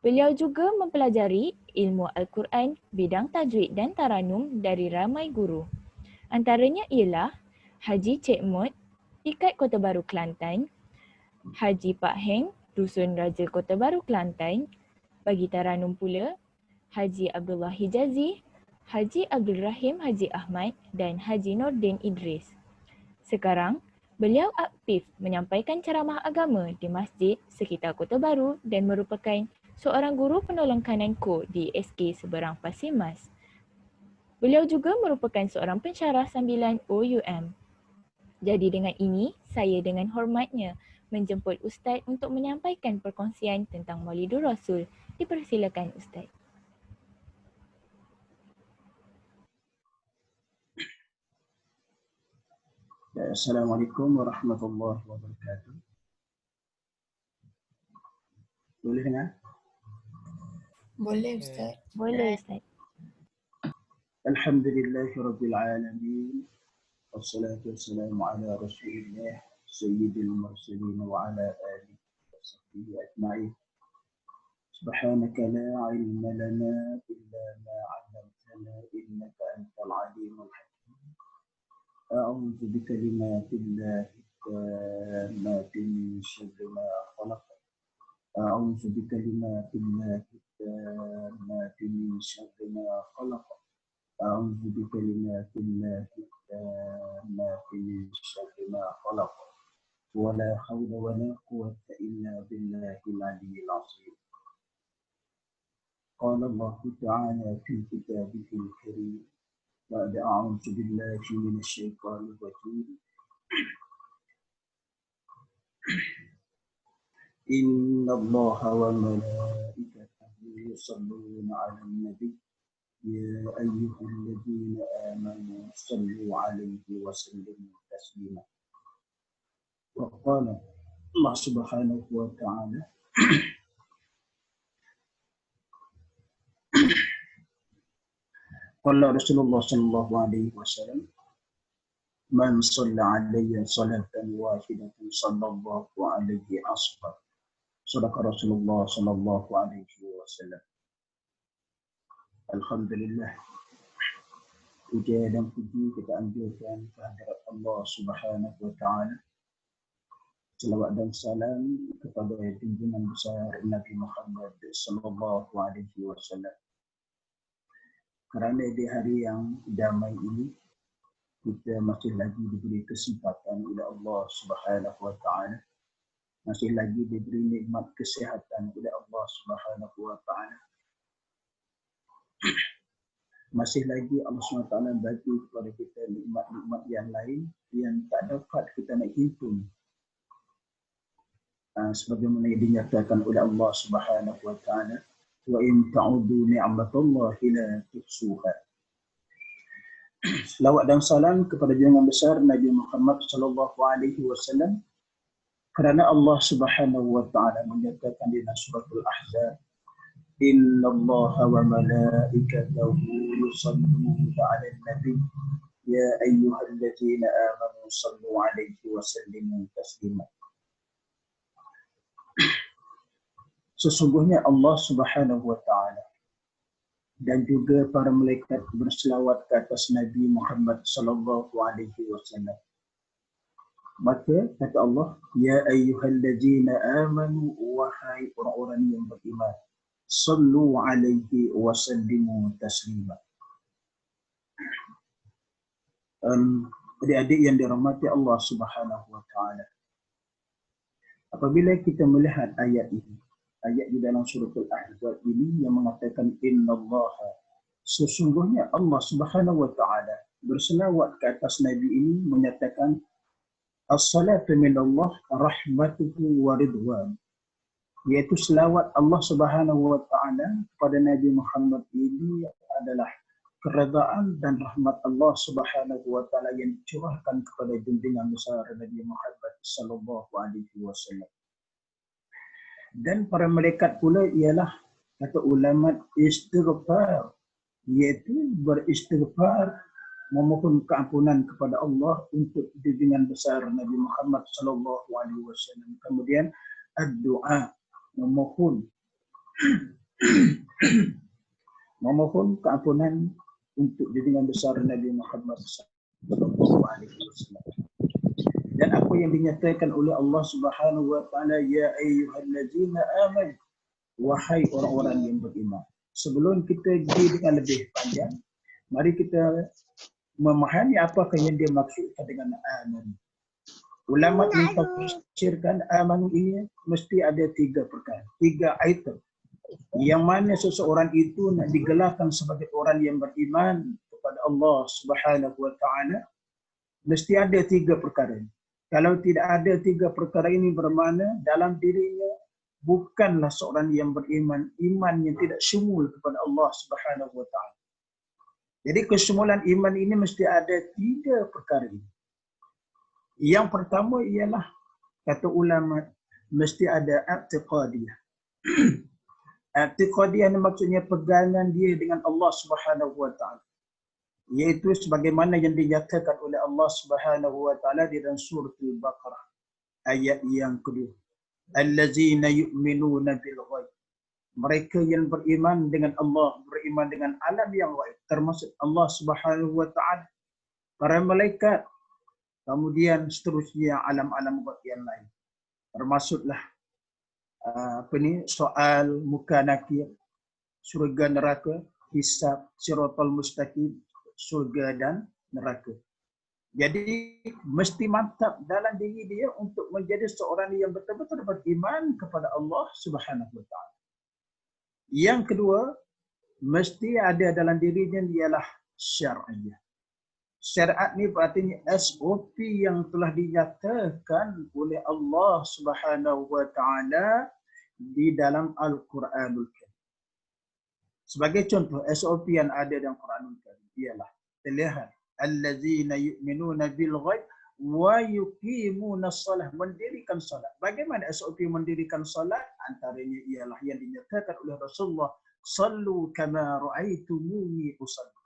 Beliau juga mempelajari ilmu Al-Quran, bidang tajwid dan taranum dari ramai guru. Antaranya ialah Haji Cik Mut, Ikat Kota Baru Kelantan, Haji Pak Heng, Dusun Raja Kota Baru Kelantan, bagi taranum pula Haji Abdullah Hijazi, Haji Abdul Rahim Haji Ahmad dan Haji Nordin Idris. Sekarang, beliau aktif menyampaikan ceramah agama di masjid sekitar Kota Baru dan merupakan seorang guru penolong kananku di SK Seberang Pasir Mas. Beliau juga merupakan seorang pensyarah sambilan OUM. Jadi dengan ini, saya dengan hormatnya menjemput Ustaz untuk menyampaikan perkongsian tentang Maulidur Rasul. Dipersilakan Ustaz. Assalamualaikum warahmatullahi wabarakatuh. Boleh dengar? Boleh Ustaz. Boleh Ustaz. Alhamdulillahirabbil alamin. Wassalatu wassalamu ala Rasulillah sayyidil mursalin wa ala alihi wa sahbihi ajma'in. Subhanaka la ilma lana illa ma 'allamtana innaka antal alimul hakim. A'udzu bikalimatillahi tammati min syarri ma khalaq. أعوذ بكلمات الله التامات من شر ما خلق. أعوذ بكلمات الله التامات من شر ما خلق. ولا حول ولا قوة إلا بالله العلي العظيم. قال الله تعالى في كتابه الكريم بعد أعوذ بالله من الشيطان الرجيم إن الله وملائكته يصلون على النبي يا أيها الذين آمنوا صلوا عليه وسلموا تسليما. وقال الله سبحانه وتعالى قال رسول الله صلى الله عليه وسلم من صلى علي صلاة واحدة صلى الله عليه أصبر. Sadaqah Rasulullah sallallahu alaihi wasallam. Alhamdulillah. Puja dan puji kita anjurkan kehadirat Allah Subhanahu wa taala. Selawat dan salam kepada junjungan besar Nabi Muhammad sallallahu alaihi wasallam. Kerana di hari yang damai ini kita masih lagi diberi kesempatan oleh Allah Subhanahu wa taala, masih lagi diberi nikmat kesihatan oleh Allah Subhanahu wa taala. Masih lagi Allah Subhanahu wa taala bagi kepada kita nikmat-nikmat yang lain yang tak dapat kita nak hitung. Sebagaimana dinyatakan oleh Allah Subhanahu wa taala, wa in ta'udu ni'matallahi la tuhsuha. Selawat dan salam kepada junjungan besar Nabi Muhammad sallallahu alaihi wasallam. Kerana Allah Subhanahu wa taala menyatakan di suratul Ahzab, innallaha wa malaikatahu yusalluna 'alan nabi ya ayyuhalladzina amanu sallu 'alaihi wa sallimu taslima. Sesungguhnya Allah Subhanahu wa taala dan juga para malaikat berselawat ke atas Nabi Muhammad sallallahu alaihi wasallam. Maka kata Allah, ya ayyuhalladzina amanu, wahai orang-orang yang beriman, sallu alaihi wa sallimu taslima. Adik-adik yang dirahmati Allah Subhanahu wa taala. Apabila kita melihat ayat ini, ayat di dalam surah Al-Ahzab ini yang mengatakan innallaha, sesungguhnya Allah Subhanahu wa taala berselawat ke atas Nabi ini menyatakan as-salatu minallah rahmatuhu wa ridwan, iaitu selawat Allah Subhanahu wa taala kepada Nabi Muhammad ini adalah keredaan dan rahmat Allah Subhanahu wa taala yang dicurahkan kepada junjungan besar Nabi Muhammad sallallahu alaihi wasallam. Dan para malaikat pula ialah, kata ulama, istighfar, iaitu beristighfar, memohon keampunan kepada Allah untuk junjungan besar Nabi Muhammad sallallahu alaihi wasallam. Kemudian ad-doa, memohon Memohon keampunan untuk junjungan besar Nabi Muhammad sallallahu alaihi wasallam. Dan apa yang dinyatakan oleh Allah Subhanahu wa taala, ya ayyuhallazina amanu, wahai orang-orang yang beriman. Sebelum kita pergi dengan lebih panjang, mari kita memahami apakah yang dia maksudkan dengan aman. Ulama mentafsirkan aman ini mesti ada 3 perkara, 3 item. Yang mana seseorang itu nak digelarkan sebagai orang yang beriman kepada Allah Subhanahu wa taala, mesti ada 3 perkara. Kalau tidak ada 3 perkara ini, bermakna dalam dirinya bukanlah seorang yang beriman, iman yang tidak syumul kepada Allah Subhanahu wa taala. Jadi kesyumulan iman ini mesti ada 3 perkara ini. Yang pertama ialah, kata ulama, mesti ada i'tiqadiyah. I'tiqadiyah ini maksudnya pegangan dia dengan Allah Subhanahu wa taala. Iaitu sebagaimana yang dinyatakan oleh Allah Subhanahu wa taala di dalam surah Al-Baqarah ayat yang kedua. Allazina yu'minuna bil ghaib. Mereka yang beriman dengan Allah, beriman dengan alam yang gaib, termasuk Allah Subhanahu wa taala, para malaikat, kemudian seterusnya alam-alam gaib yang lain. Termasuklah soal muka nakir, surga neraka, hisab, siratal mustaqim, surga dan neraka. Jadi mesti mantap dalam diri dia untuk menjadi seorang yang betul-betul beriman kepada Allah Subhanahu wa taala. Yang kedua, mesti ada dalam dirinya ialah syariah. Syariat ni berarti SOP yang telah dinyatakan oleh Allah Subhanahu wa taala di dalam Al-Quranul Karim. Sebagai contoh, SOP yang ada dalam Quranul Karim ialah terlihat allazina yu'minuna bil ghaib wa yuqimuna shalah, mendirikan salat. Bagaimana SOP mendirikan salat? Antaranya ialah yang dinyatakan oleh Rasulullah, sallu kama ra'aitumuni usalli.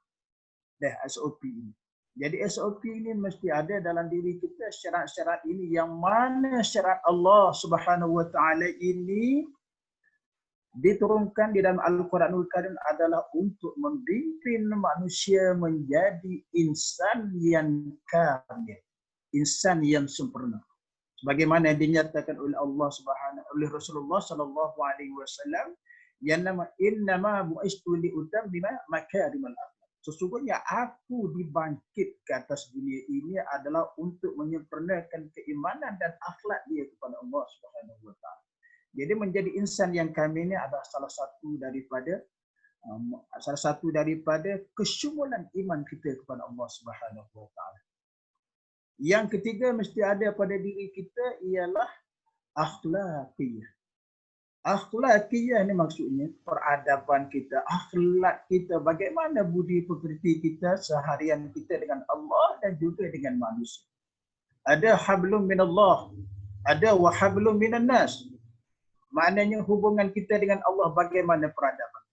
Dah SOP ini. Jadi SOP ini mesti ada dalam diri kita, syarat-syarat ini, yang mana syarat Allah Subhanahu wa taala ini diturunkan di dalam Al-Quranul Karim adalah untuk membimbing manusia menjadi insan yang kamil, insan yang sempurna. Sebagaimana dinyatakan oleh Allah Subhanahu oleh Rasulullah sallallahu alaihi wasallam, yang nama innama bu'istu li utammima makarimal akhlak. Sesungguhnya aku dibangkit ke atas dunia ini adalah untuk menyempurnakan keimanan dan akhlak dia kepada Allah Subhanahu wa taala. Jadi menjadi insan yang kamil ini adalah salah satu daripada kesyumulan iman kita kepada Allah Subhanahu wa taala. Yang ketiga mesti ada pada diri kita ialah akhlakiyah. Akhlakiyah ini maksudnya peradaban kita, akhlak kita, bagaimana budi pekerti kita seharian kita dengan Allah dan juga dengan manusia. Ada hablum minallah, ada wa hablum minan nas. Maknanya hubungan kita dengan Allah bagaimana peradaban.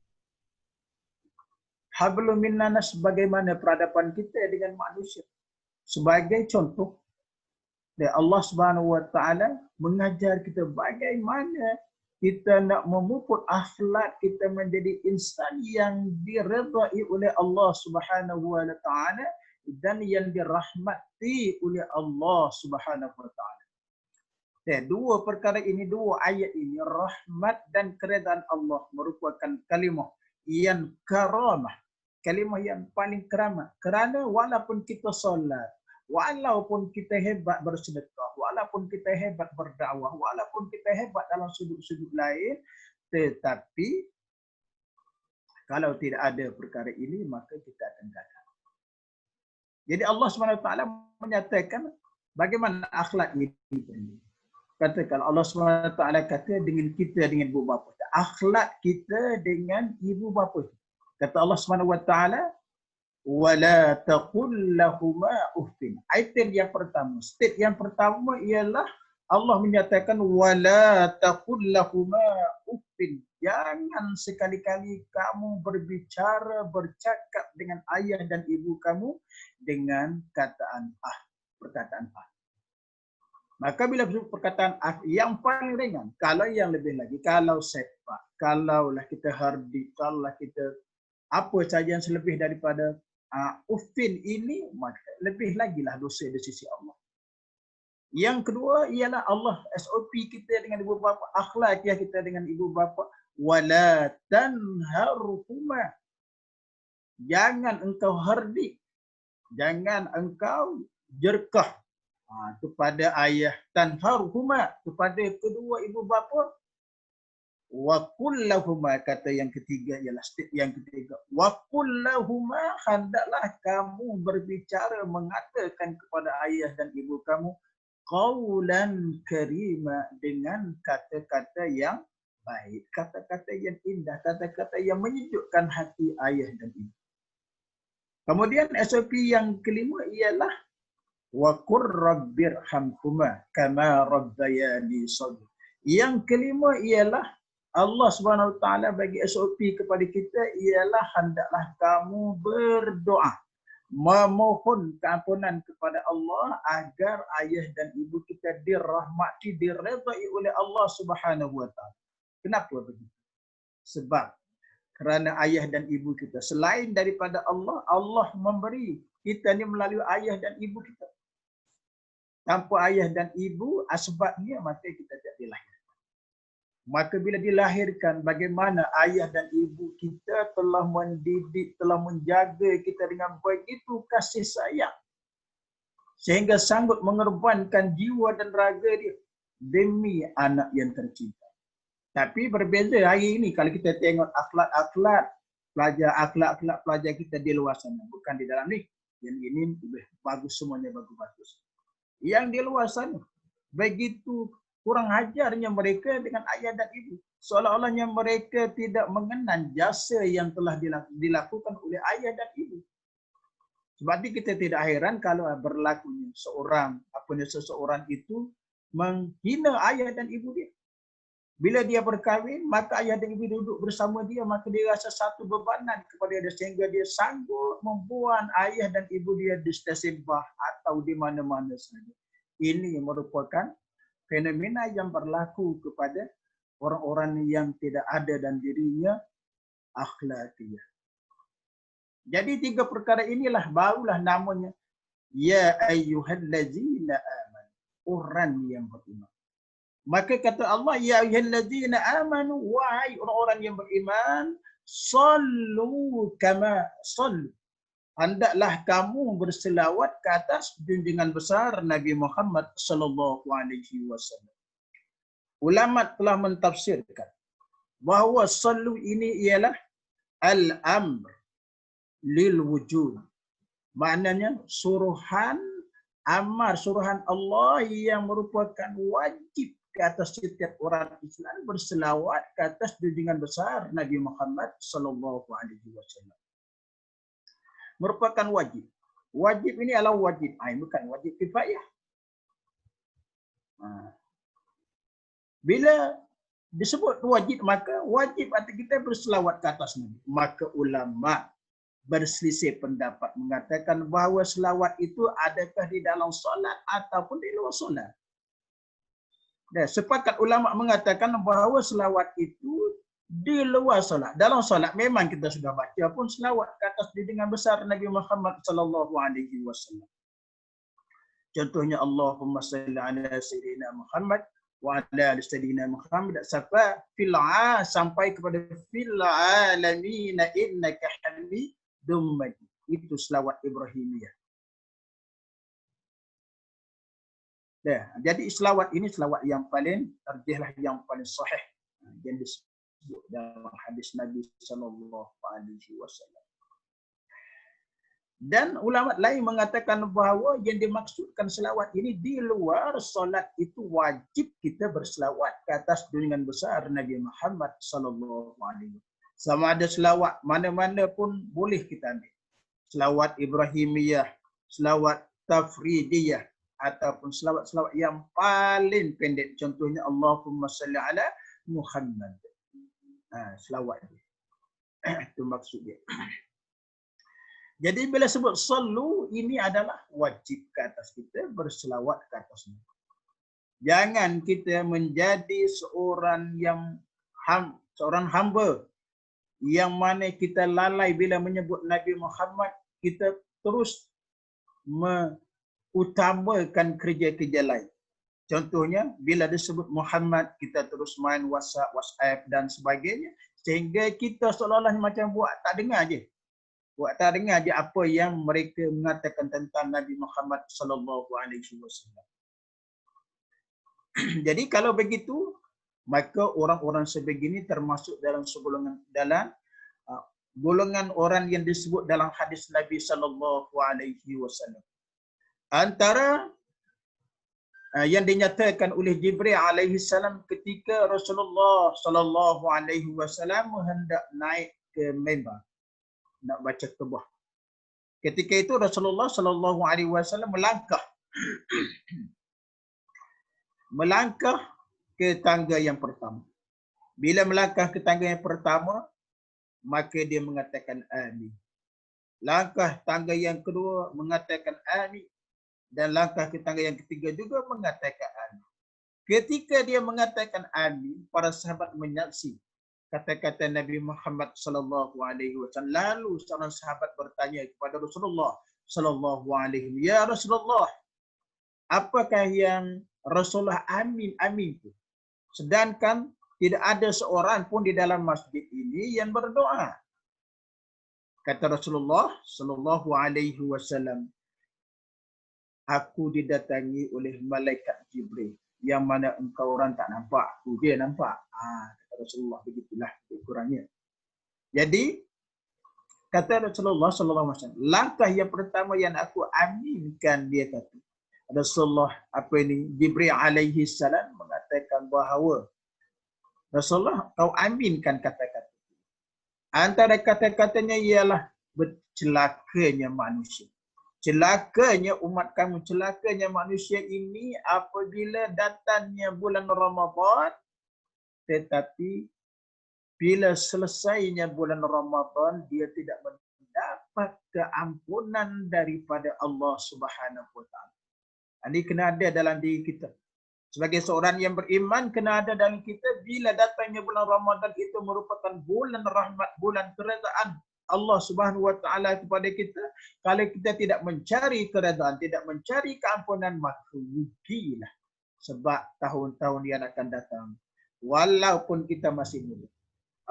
Hablum minan nas, bagaimana peradaban kita dengan manusia. Sebagai contoh, Allah Subhanahu wa taala mengajar kita bagaimana kita nak memuput akhlak kita menjadi insan yang diredai oleh Allah Subhanahu wa taala dan yang dirahmati oleh Allah Subhanahu wa taala. Dua perkara ini, dua ayat ini, rahmat dan keredaan Allah, merupakan kalimah yang karamah, kalimah yang paling keramat. Kerana walaupun kita solat, walaupun kita hebat bersedekah, walaupun kita hebat berdakwah, walaupun kita hebat dalam sudut-sudut lain, tetapi kalau tidak ada perkara ini, maka kita akan gagal. Jadi Allah SWT menyatakan bagaimana akhlak ini. Katakan Allah SWT kata dengan kita, dengan ibu bapa. Akhlak kita dengan ibu bapa. Kata Allah SWT, wala taqul lahuma uffin. Item yang pertama, state yang pertama ialah Allah menyatakan wala taqul lahuma uffin. Jangan sekali-kali kamu bercakap dengan ayah dan ibu kamu dengan perkataan ah. Maka bila perkataan yang paling ringan, kalau yang lebih lagi, kalau sepak, kalaulah kita hardi, kalaulah kita apa saja yang selebih daripada ufin ini, maka lebih lagi lah dosa di sisi Allah. Yang kedua ialah Allah SOP kita dengan ibu bapa, akhlak kita dengan ibu bapa, wala tanharhuma. Jangan engkau hardi, jangan engkau jerkah kepada ayah, tanharhuma, kepada kedua ibu bapa. Wa kullahuma, kata yang ketiga ialah step yang ketiga. Wa kullahuma, hendaklah kamu berbicara mengatakan kepada ayah dan ibu kamu qaulan karima, dengan kata-kata yang baik, kata-kata yang indah, kata-kata yang menyejukkan hati ayah dan ibu. Kemudian SOP yang kelima ialah wa qur rabbirhamhuma kama rabbayani shaghira. Yang kelima ialah Allah Subhanahu Wa Taala bagi SOP kepada kita ialah hendaklah kamu berdoa, memohon keampunan kepada Allah agar ayah dan ibu kita dirahmati, diredai oleh Allah Subhanahu Wa Taala. Kenapa begitu? Sebab kerana ayah dan ibu kita selain daripada Allah, Allah memberi kita ni melalui ayah dan ibu kita. Tanpa ayah dan ibu, asbabnya maka kita tidak dilahirkan. Maka bila dilahirkan, bagaimana ayah dan ibu kita telah mendidik, telah menjaga kita dengan begitu kasih sayang, sehingga sanggup mengorbankan jiwa dan raga dia demi anak yang tercinta. Tapi berbeza hari ini kalau kita tengok akhlak-akhlak pelajar kita di luar sana, bukan di dalam ni. Yang ini bagus, semuanya bagus-bagus. Yang di luar sana begitu kurang ajarnya mereka dengan ayah dan ibu. Seolah-olahnya mereka tidak mengenal jasa yang telah dilakukan oleh ayah dan ibu. Sebab itu kita tidak heran kalau berlakunya seseorang itu menghina ayah dan ibu dia. Bila dia berkahwin, maka ayah dan ibu duduk bersama dia, maka dia rasa satu bebanan kepada dia sehingga dia sanggup membuang ayah dan ibu dia di stesen bah atau di mana-mana saja. Ini merupakan fenomena yang berlaku kepada orang-orang yang tidak ada dan dirinya akhlakiyah. Jadi tiga perkara inilah barulah namanya ya ayyuhallazina amanu, orang yang beriman. Maka kata Allah, ya ayyuhallazina amanu, wahai orang-orang yang beriman, sallu kama sallu, hendaklah kamu berselawat ke atas junjungan besar Nabi Muhammad sallallahu alaihi wasallam. Ulama telah mentafsirkan bahawa sallu ini ialah al-amr lil wujud. Maknanya suruhan amar, suruhan Allah yang merupakan wajib ke atas setiap orang Islam berselawat ke atas junjungan besar Nabi Muhammad sallallahu alaihi wasallam. Merupakan wajib. Wajib ini adalah wajib ain, bukan wajib kifayah. Bila disebut wajib, maka wajib atas kita berselawat ke atas Nabi. Maka ulama berselisih pendapat mengatakan bahawa selawat itu adakah di dalam solat ataupun di luar solat. Dan sepakat ulama mengatakan bahawa selawat itu di luar solat. Dalam solat memang kita sudah baca pun selawat ke atas junjungan besar Nabi Muhammad sallallahu alaihi wasallam. Contohnya Allahumma salli ala sayyidina Muhammad wa ala ali sayyidina Muhammad sampai kepada fil alamin innaka hamidum majid. Itu selawat Ibrahimiyah. Jadi selawat ini selawat yang paling terjihlah, yang paling sahih yang disebut dalam hadis Nabi sallallahu alaihi wasallam. Dan ulama lain mengatakan bahawa yang dimaksudkan selawat ini di luar solat itu wajib kita berselawat ke atas junjungan besar Nabi Muhammad sallallahu alaihi wasallam. Sama ada selawat mana-mana pun boleh kita ambil. Selawat Ibrahimiyah, selawat Tafridiyah, ataupun selawat-selawat yang paling pendek. Contohnya Allahumma salli ala Muhammad. Selawat dia. Itu maksud dia. Jadi bila sebut sallu, ini adalah wajib ke atas kita berselawat ke atasnya. Jangan kita menjadi seorang hamba yang mana kita lalai bila menyebut Nabi Muhammad, kita terus mengutamakan kerja-kerja lain. Contohnya, bila disebut Muhammad, kita terus main WhatsApp dan sebagainya. Sehingga kita seolah-olah macam buat tak dengar je. Buat tak dengar je apa yang mereka mengatakan tentang Nabi Muhammad sallallahu alaihi wasallam. Jadi kalau begitu, maka orang-orang sebegini termasuk dalam golongan orang yang disebut dalam hadis Nabi sallallahu alaihi wasallam. Antara yang dinyatakan oleh Jibril alaihi salam ketika Rasulullah sallallahu alaihi wasallam hendak naik ke mimbar nak baca khutbah. Ketika itu Rasulullah sallallahu alaihi wasallam melangkah ke tangga yang pertama. Bila melangkah ke tangga yang pertama, maka dia mengatakan amin. Langkah tangga yang kedua mengatakan amin. Dan langkah ke tangga yang ketiga juga mengatakan amin. Ketika dia mengatakan amin, para sahabat menyaksi kata-kata Nabi Muhammad sallallahu alaihi wasallam. Lalu seorang sahabat bertanya kepada Rasulullah sallallahu alaihi wasallam, "Ya Rasulullah, apakah yang Rasulullah amin itu? Sedangkan tidak ada seorang pun di dalam masjid ini yang berdoa." Kata Rasulullah sallallahu alaihi wasallam, "Aku didatangi oleh malaikat Jibril yang mana engkau orang tak nampak, aku dia nampak." Kata Rasulullah, begitulah ukurannya. Jadi kata Rasulullah sallallahu alaihi wasallam, langkah yang pertama yang aku aminkan, dia kata, Rasulullah Jibril alaihi salam mengatakan bahawa Rasulullah, kau aminkan kata-kata. Antara kata-katanya ialah bercelakanya manusia. Celakanya umat kamu, celakanya manusia ini apabila datangnya bulan Ramadan, tetapi bila selesainya bulan Ramadan, dia tidak mendapat keampunan daripada Allah Subhanahu wa taala. Ini kena ada dalam diri kita. Sebagai seorang yang beriman, kena ada dalam kita bila datangnya bulan Ramadan itu merupakan bulan rahmat, bulan keredaan Allah Subhanahu wa taala kepada kita. Kalau kita tidak mencari keredaan, tidak mencari keampunan, maka rugilah sebab tahun-tahun yang akan datang. Walaupun kita masih muda.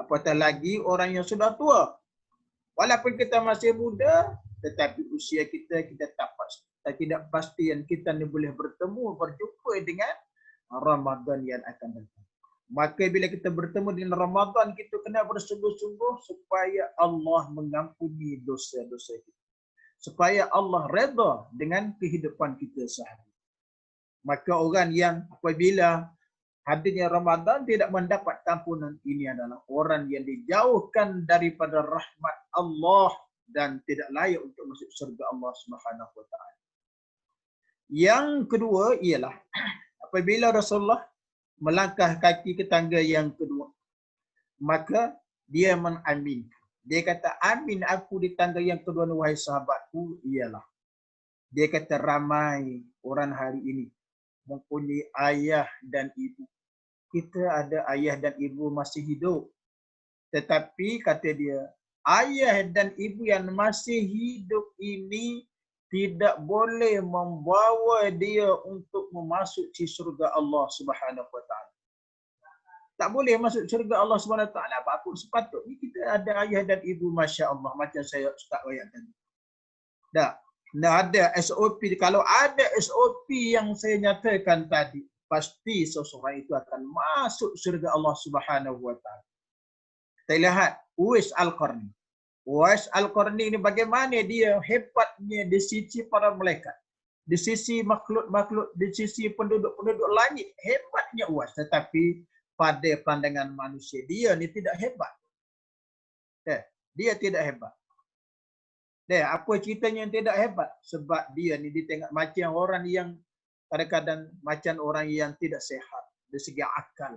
Apatah lagi orang yang sudah tua. Walaupun kita masih muda, tetapi usia kita tidak pasti yang kita ni boleh berjumpa dengan Ramadan yang akan datang. Maka bila kita bertemu dengan Ramadan, kita kena bersungguh-sungguh supaya Allah mengampuni dosa-dosa kita. Supaya Allah redha dengan kehidupan kita sehari. Maka orang yang apabila hadirnya Ramadan tidak mendapat ampunan, ini adalah orang yang dijauhkan daripada rahmat Allah dan tidak layak untuk masuk syurga Allah Subhanahu wa taala. Yang kedua ialah apabila Rasulullah melangkah kaki ke tangga yang kedua, maka dia mengamin. Dia kata, amin aku di tangga yang kedua, wahai sahabatku, ialah. Dia kata, ramai orang hari ini mempunyai ayah dan ibu. Kita ada ayah dan ibu masih hidup. Tetapi kata dia, ayah dan ibu yang masih hidup ini tidak boleh membawa dia untuk memasuki surga Allah Subhanahu wa taala. Tak boleh masuk syurga Allah Subhanahu wa taala apapun. Sepatutnya kita ada ayah dan ibu, masya-Allah, macam saya Ustaz ayat tadi. Tak ada SOP. Kalau ada SOP yang saya nyatakan tadi, pasti seseorang itu akan masuk syurga Allah Subhanahu wa taala. Kita lihat Uwais Al-Qarni. Uwais Al-Qarni ini bagaimana dia hebatnya di sisi para malaikat, di sisi makhluk-makhluk, di sisi penduduk-penduduk langit, hebatnya Uwais. Tetapi pada pandangan manusia, dia ni tidak hebat. Dia tidak hebat. Apa ceritanya yang tidak hebat? Sebab dia ni ditengok macam orang yang kadang-kadang macam orang yang tidak sehat dari segi akal.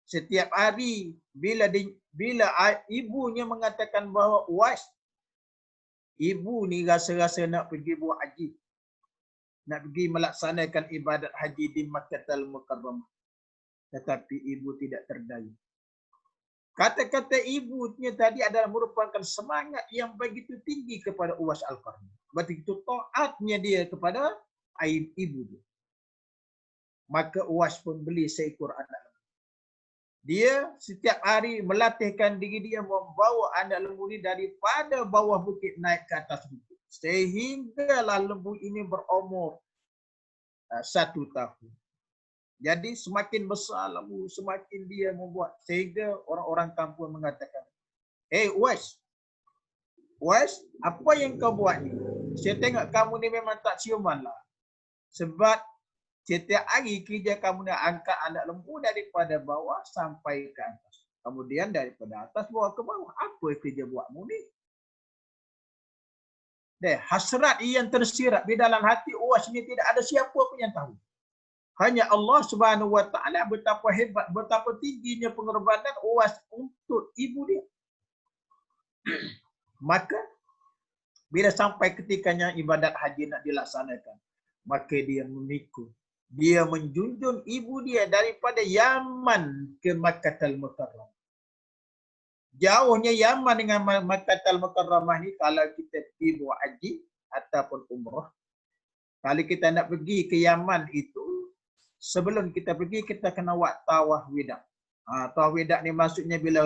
Setiap hari bila ibunya mengatakan bahawa Uwais, ibu ni rasa-rasa nak pergi buat haji. nak pergi melaksanakan ibadat haji di Makkahul Mukarramah. Tetapi ibu tidak terdaya. Kata-kata ibunya tadi adalah merupakan semangat yang begitu tinggi kepada Uwais Al-Qarni. Begitu taatnya dia kepada ibu dia. Maka Uwais pun beli seekor anak lembu. Dia setiap hari melatihkan diri dia membawa anak lembu ini daripada bawah bukit naik ke atas bukit. Sehinggalah lembu ini berumur 1 tahun. Jadi semakin besar lembu, semakin dia membuat. Sehingga orang-orang kampung mengatakan, Uwais, Uwais, apa yang kau buat ni? Saya tengok kamu ni memang tak ciuman lah. Sebab setiap hari kerja kamu nak angkat anak lembu daripada bawah sampai ke atas. Kemudian daripada atas bawa ke bawah. Apa kerja buatmu ni? Hasrat yang tersirat di dalam hati Uwais ni tidak ada siapa pun yang tahu. Hanya Allah Subhanahu Wa Taala betapa hebat, betapa tingginya pengorbanan Uwais untuk ibu dia. Maka bila sampai ketikanya ibadat haji nak dilaksanakan, maka dia memikul, dia menjunjung ibu dia daripada Yaman ke Makkahul Mukarramah. Jauhnya Yaman dengan Makkahul Mukarramah ni kalau kita pergi buat haji ataupun umrah. Kalau kita nak pergi ke Yaman itu, sebelum kita pergi, kita kena buat tawaf wida. Tawaf wida ni maksudnya bila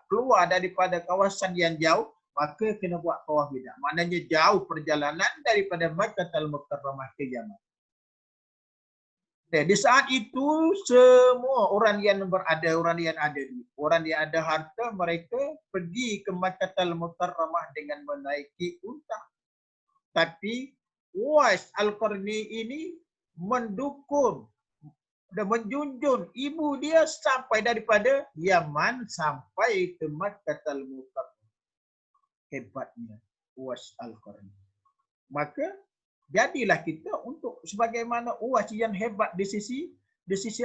keluar daripada kawasan yang jauh, maka kena buat tawaf wida. Maknanya jauh perjalanan daripada Makkahul Mukarramah ke Yaman. Di saat itu, semua orang yang ada harta, mereka pergi ke Makkahul Mukarramah dengan menaiki unta. Tapi Uwais Al-Qarni ini mendukung dan menjunjung ibu dia sampai daripada Yaman sampai ke Makkahul Mukarramah. Hebatnya Uwais Al-Qarni. Maka jadilah kita untuk sebagaimana Uwais yang hebat di sisi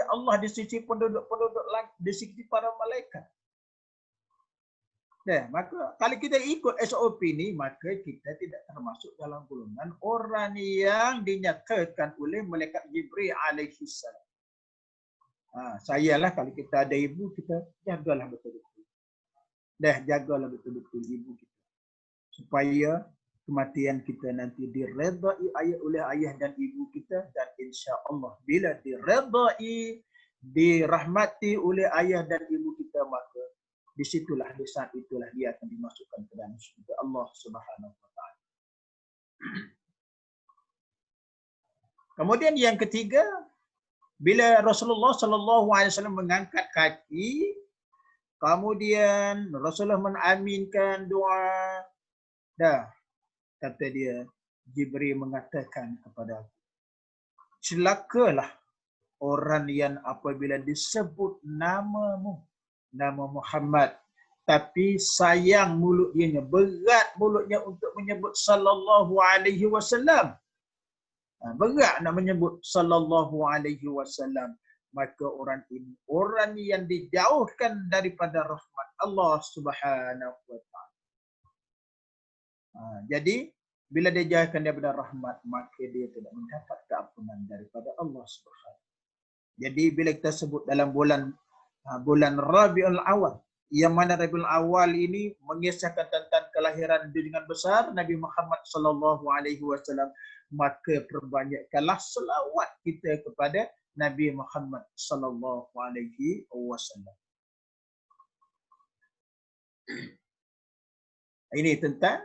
Allah, di sisi penduduk langit, di sisi para malaikat. Maka kalau kita ikut SOP ni, maka kita tidak termasuk dalam golongan orang yang dinyatakan oleh malaikat Jibril alaihi salam. Sayalah kalau kita ada ibu, kita jagalah betul-betul. Jagalah betul-betul ibu kita. Supaya kematian kita nanti diredai oleh ayah dan ibu kita, dan insya-Allah bila diredai, dirahmati oleh ayah dan ibu kita, maka di saat itulah dia akan dimasukkan ke dalam syurga Allah Subhanahu Wa Taala. Kemudian yang ketiga, bila Rasulullah Sallallahu Alaihi Wasallam mengangkat kaki, kemudian Rasulullah menaminkan doa, kata dia, Jibril mengatakan kepada aku, celakalah orang yang apabila disebut namamu, nama Muhammad, tapi sayang mulutnya, berat mulutnya untuk menyebut sallallahu alaihi wasallam. Berat nak menyebut sallallahu alaihi wasallam. Maka orang ini, orang yang dijauhkan daripada rahmat Allah Subhanahu Wa Taala. Jadi bila dia jauhkan daripada rahmat, maka dia tidak mendapat keampunan daripada Allah Subhanahu. Jadi bila kita sebut dalam bulan Rabiul Awal, yang mana Rabiul Awal ini mengisahkan tentang kelahiran junjungan besar Nabi Muhammad sallallahu alaihi wasallam, maka perbanyakkanlah selawat kita kepada Nabi Muhammad sallallahu alaihi wasallam. Ini tentang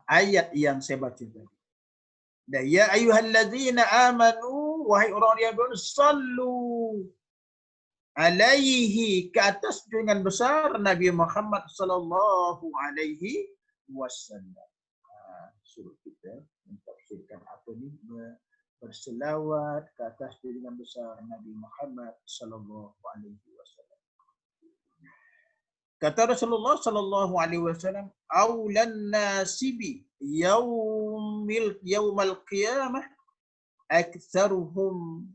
ayat yang saya baca tadi. Ya ayyuhallazina amanu, wahai orang yang beriman, sallu alaihi, ke atas junjungan besar Nabi Muhammad sallallahu alaihi wasallam. Suruh kita mentafsirkan apa ni, berselawat ke atas junjungan besar Nabi Muhammad sallallahu alaihi wasallam. Kata Rasulullah sallallahu alaihi wasallam, aulan nasibi yaumal qiyamah aktsaruhum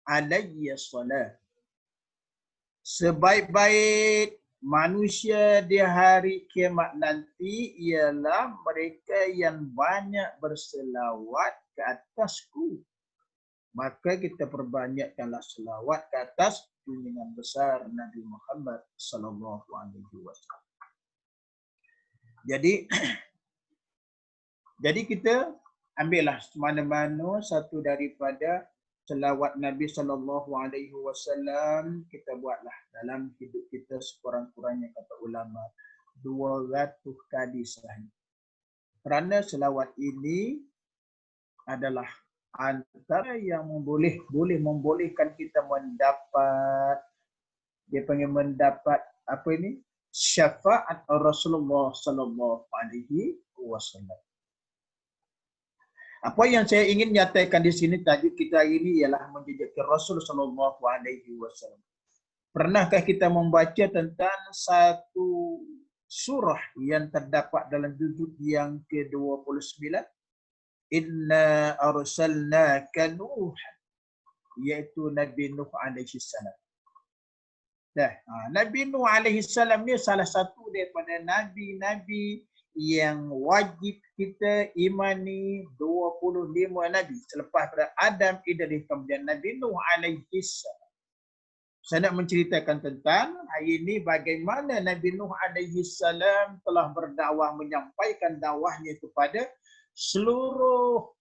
alayya salat. Sebaik-baik manusia di hari kiamat nanti ialah mereka yang banyak berselawat ke atasku. Maka kita perbanyakkanlah selawat ke atas junjungan besar Nabi Muhammad sallallahu alaihi wasallam. Jadi kita ambillah mana-mana satu daripada selawat Nabi sallallahu alaihi wasallam, kita buatlah dalam hidup kita sekurang-kurangnya, kata ulama, 200 kali sehari. Kerana selawat ini adalah antara yang boleh membolehkan kita mendapat, dia panggil mendapat apa ini? Syafaat Rasulullah sallallahu alaihi wasallam. Apa yang saya ingin nyatakan di sini, tajuk kita ini ialah menjejaki Rasul sallallahu alaihi wasallam. Pernahkah kita membaca tentang satu surah yang terdapat dalam juzuk yang ke-29? Inna arsalnaka Nuhan, iaitu Nabi Nuh alaihi salam. Nabi Nuh alaihi salam ni salah satu daripada nabi-nabi yang wajib kita imani. 25 nabi selepas pada Adam, Idris, kemudian Nabi Nuh alaihi salam. Saya nak menceritakan tentang hari ini bagaimana Nabi Nuh alaihi salam telah berdakwah, menyampaikan dakwahnya kepada seluruh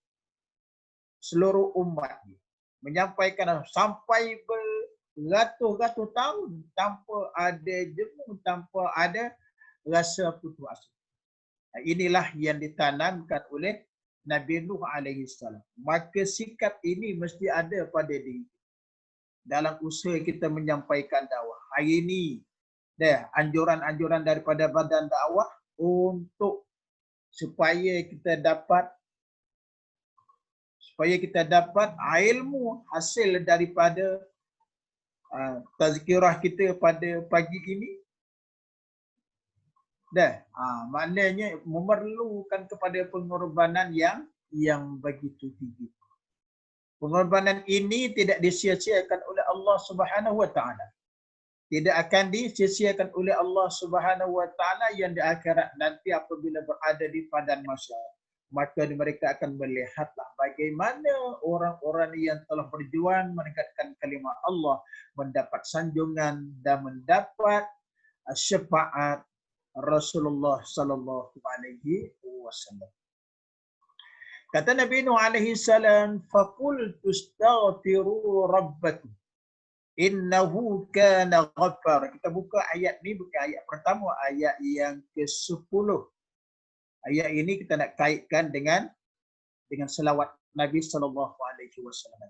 umat, menyampaikan sampai beratus-ratus tahun tanpa ada jemu, tanpa ada rasa putus asa. Inilah yang ditanamkan oleh Nabi Nuh alaihi salam. Maka sikap ini mesti ada pada diri dalam usaha kita menyampaikan dakwah. Hari ini anjuran-anjuran daripada badan dakwah untuk supaya kita dapat ilmu hasil daripada tazkirah kita pada pagi ini. Maknanya memerlukan kepada pengorbanan yang begitu tinggi. Pengorbanan ini tidak disia-siakan oleh Allah Subhanahu wa taala. Tidak akan disia-siakan oleh Allah Subhanahu wa taala yang di akhirat nanti apabila berada di padang mahsyar. Maka mereka akan melihatlah bagaimana orang-orang yang telah berjuang menegakkan kalimah Allah mendapat sanjungan dan mendapat syafaat Rasulullah sallallahu alaihi wasallam. Kata Nabi Nuh alaihi salam, "Faqultu astaghfiru rabbakum innahu kana ghaffar." Kita buka ayat ni, bukan ayat pertama, ayat yang ke-10. Ayat ini kita nak kaitkan dengan selawat Nabi sallallahu alaihi wasallam.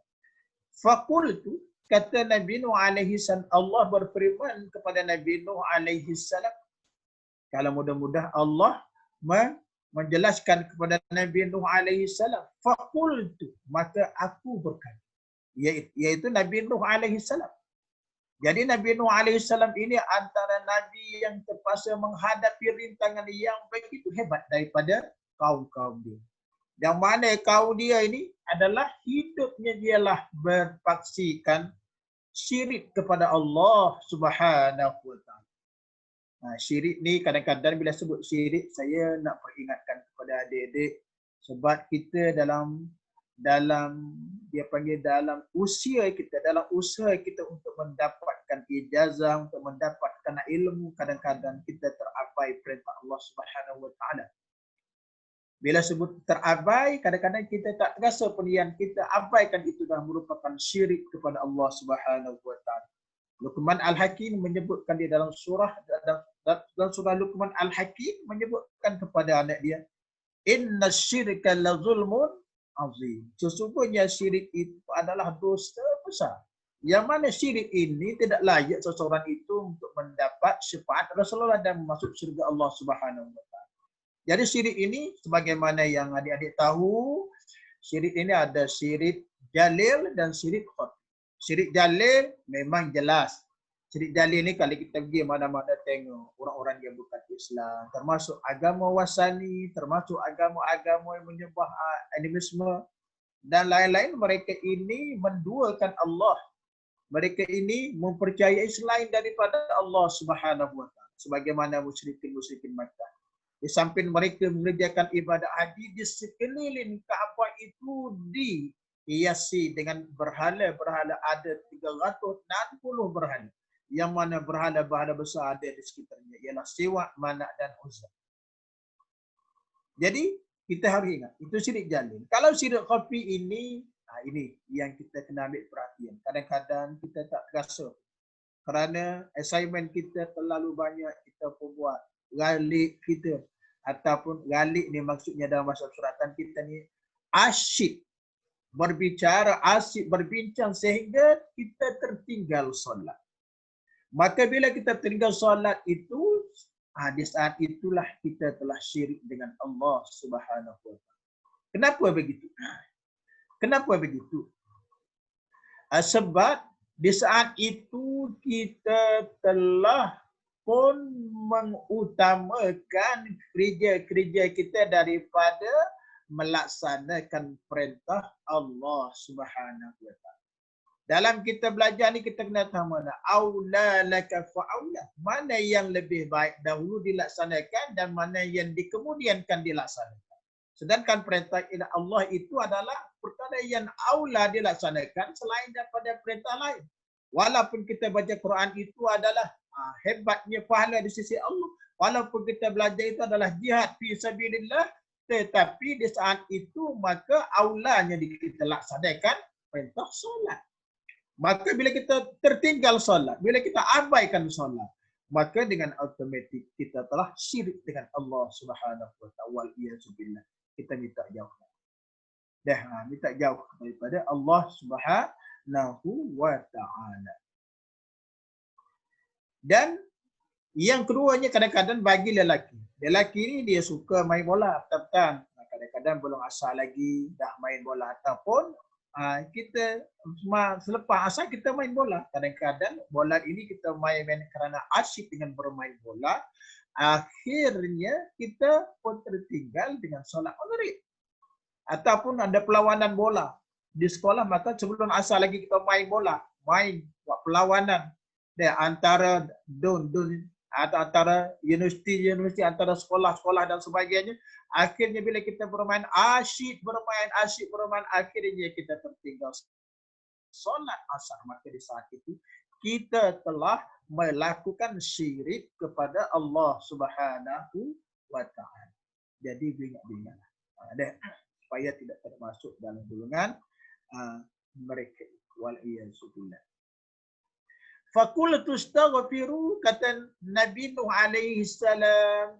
Faqultu, kata Nabi Nuh alaihi salam, Allah berfirman kepada Nabi Nuh alaihi salam. Kalau mudah-mudah Allah menjelaskan kepada Nabi Nuh alaihi salam, faqultu, maka aku berkata, iaitu Nabi Nuh alaihi salam. Jadi Nabi Nuh alaihi salam ini antara nabi yang terpaksa menghadapi rintangan yang begitu hebat daripada kaum-kaum dia. Yang mana kaum dia ini adalah hidupnya dialah berpaksikan syirik kepada Allah Subhanahu wa taala. Syirik ni kadang-kadang bila sebut syirik, saya nak peringatkan kepada adik-adik, sebab kita dalam dia panggil dalam usia kita, dalam usaha kita untuk mendapatkan ijazah, untuk mendapatkan ilmu, kadang-kadang kita terabai perintah Allah Subhanahu wa taala. Bila sebut terabai, kadang-kadang kita tak terasa pun yang kita abaikan itu dah merupakan syirik kepada Allah Subhanahu wa taala. Luqman Al-Hakim menyebutkan di dalam surah Luqman Al-Hakim menyebutkan kepada anak dia, inna syirka la zulmun azim. Sesungguhnya syirik itu adalah dosa besar. Yang mana syirik ini tidak layak seseorang itu untuk mendapat syafaat Rasulullah dan masuk syurga Allah Subhanahu wa taala. Jadi syirik ini sebagaimana yang adik-adik tahu, syirik ini ada syirik jalil dan syirik khafi. Syirik jalil memang jelas. Syirik jalil ni kalau kita pergi mana-mana tengok orang-orang yang bukan Islam, termasuk agama wasani, termasuk agama-agama yang menyembah animisme dan lain-lain, mereka ini menduakan Allah Mereka ini mempercayai selain daripada Allah Subhanahu wa taala sebagaimana musyrikin Makkah. Di samping mereka mengerjakan ibadat haji di sekeliling Kaabah itu dihiasi dengan berhala-berhala, ada 360 berhala. Yang mana berhala-berhala besar ada di sekitarnya ialah Siwak, Manak dan Uzza. Jadi kita harus ingat itu syirik jalil. Kalau syirik khafi ini ini yang kita kena ambil perhatian. Kadang-kadang kita tak terasa kerana assignment kita terlalu banyak kita buat. Galik kita ataupun galik ni maksudnya dalam bahasa suratan kita ni asyik berbicara, asyik berbincang sehingga kita tertinggal solat. Maka bila kita tinggal solat itu, di saat itulah kita telah syirik dengan Allah Subhanahu wa taala. Kenapa begitu? Kenapa begitu? Sebab di saat itu kita telah pun mengutamakan kerja-kerja kita daripada melaksanakan perintah Allah Subhanahu wa taala. Dalam kita belajar ni kita kena tahu mana aula laka fa'aula. Mana yang lebih baik dahulu dilaksanakan dan mana yang dikemudiankan dilaksanakan. Sedangkan perintah Allah itu adalah perkara yang aula dilaksanakan selain daripada perintah lain. Walaupun kita baca Quran itu adalah hebatnya pahala di sisi Allah. Walaupun kita belajar itu adalah jihad fi sabilillah, tetapi di saat itu maka aulanya kita laksanakan perintah solat. Maka bila kita tertinggal solat, bila kita abaikan solat, maka dengan automatik kita telah syirik dengan Allah Subhanahu wa taala. Wal iyyazubillah. Kita minta jauh. Minta jauh daripada Allah Subhanahu wa taala. Dan yang keduanya kadang-kadang bagi lelaki. Lelaki ni dia suka main bola, betul-betul. Kadang-kadang belum asal lagi dah main bola ataupun kita selepas asal kita main bola. Kadang-kadang bola ini kita main kerana asyik dengan bermain bola. Akhirnya kita pun tertinggal dengan solat maghrib. Ataupun ada perlawanan bola di sekolah, maka sebelum asal lagi kita main bola, buat perlawanan antara antara universiti, antara sekolah-sekolah dan sebagainya. Akhirnya bila kita bermain, asyik bermain, akhirnya kita tertinggal solat asar. Maka di saat itu kita telah melakukan syirik kepada Allah Subhanahu wa taala. Jadi ingat-ingatlah supaya tidak termasuk dalam golongan mereka. Wal iyyazubillah. Faqultu astaghfiru, kata Nabi Nuh alaihi salam,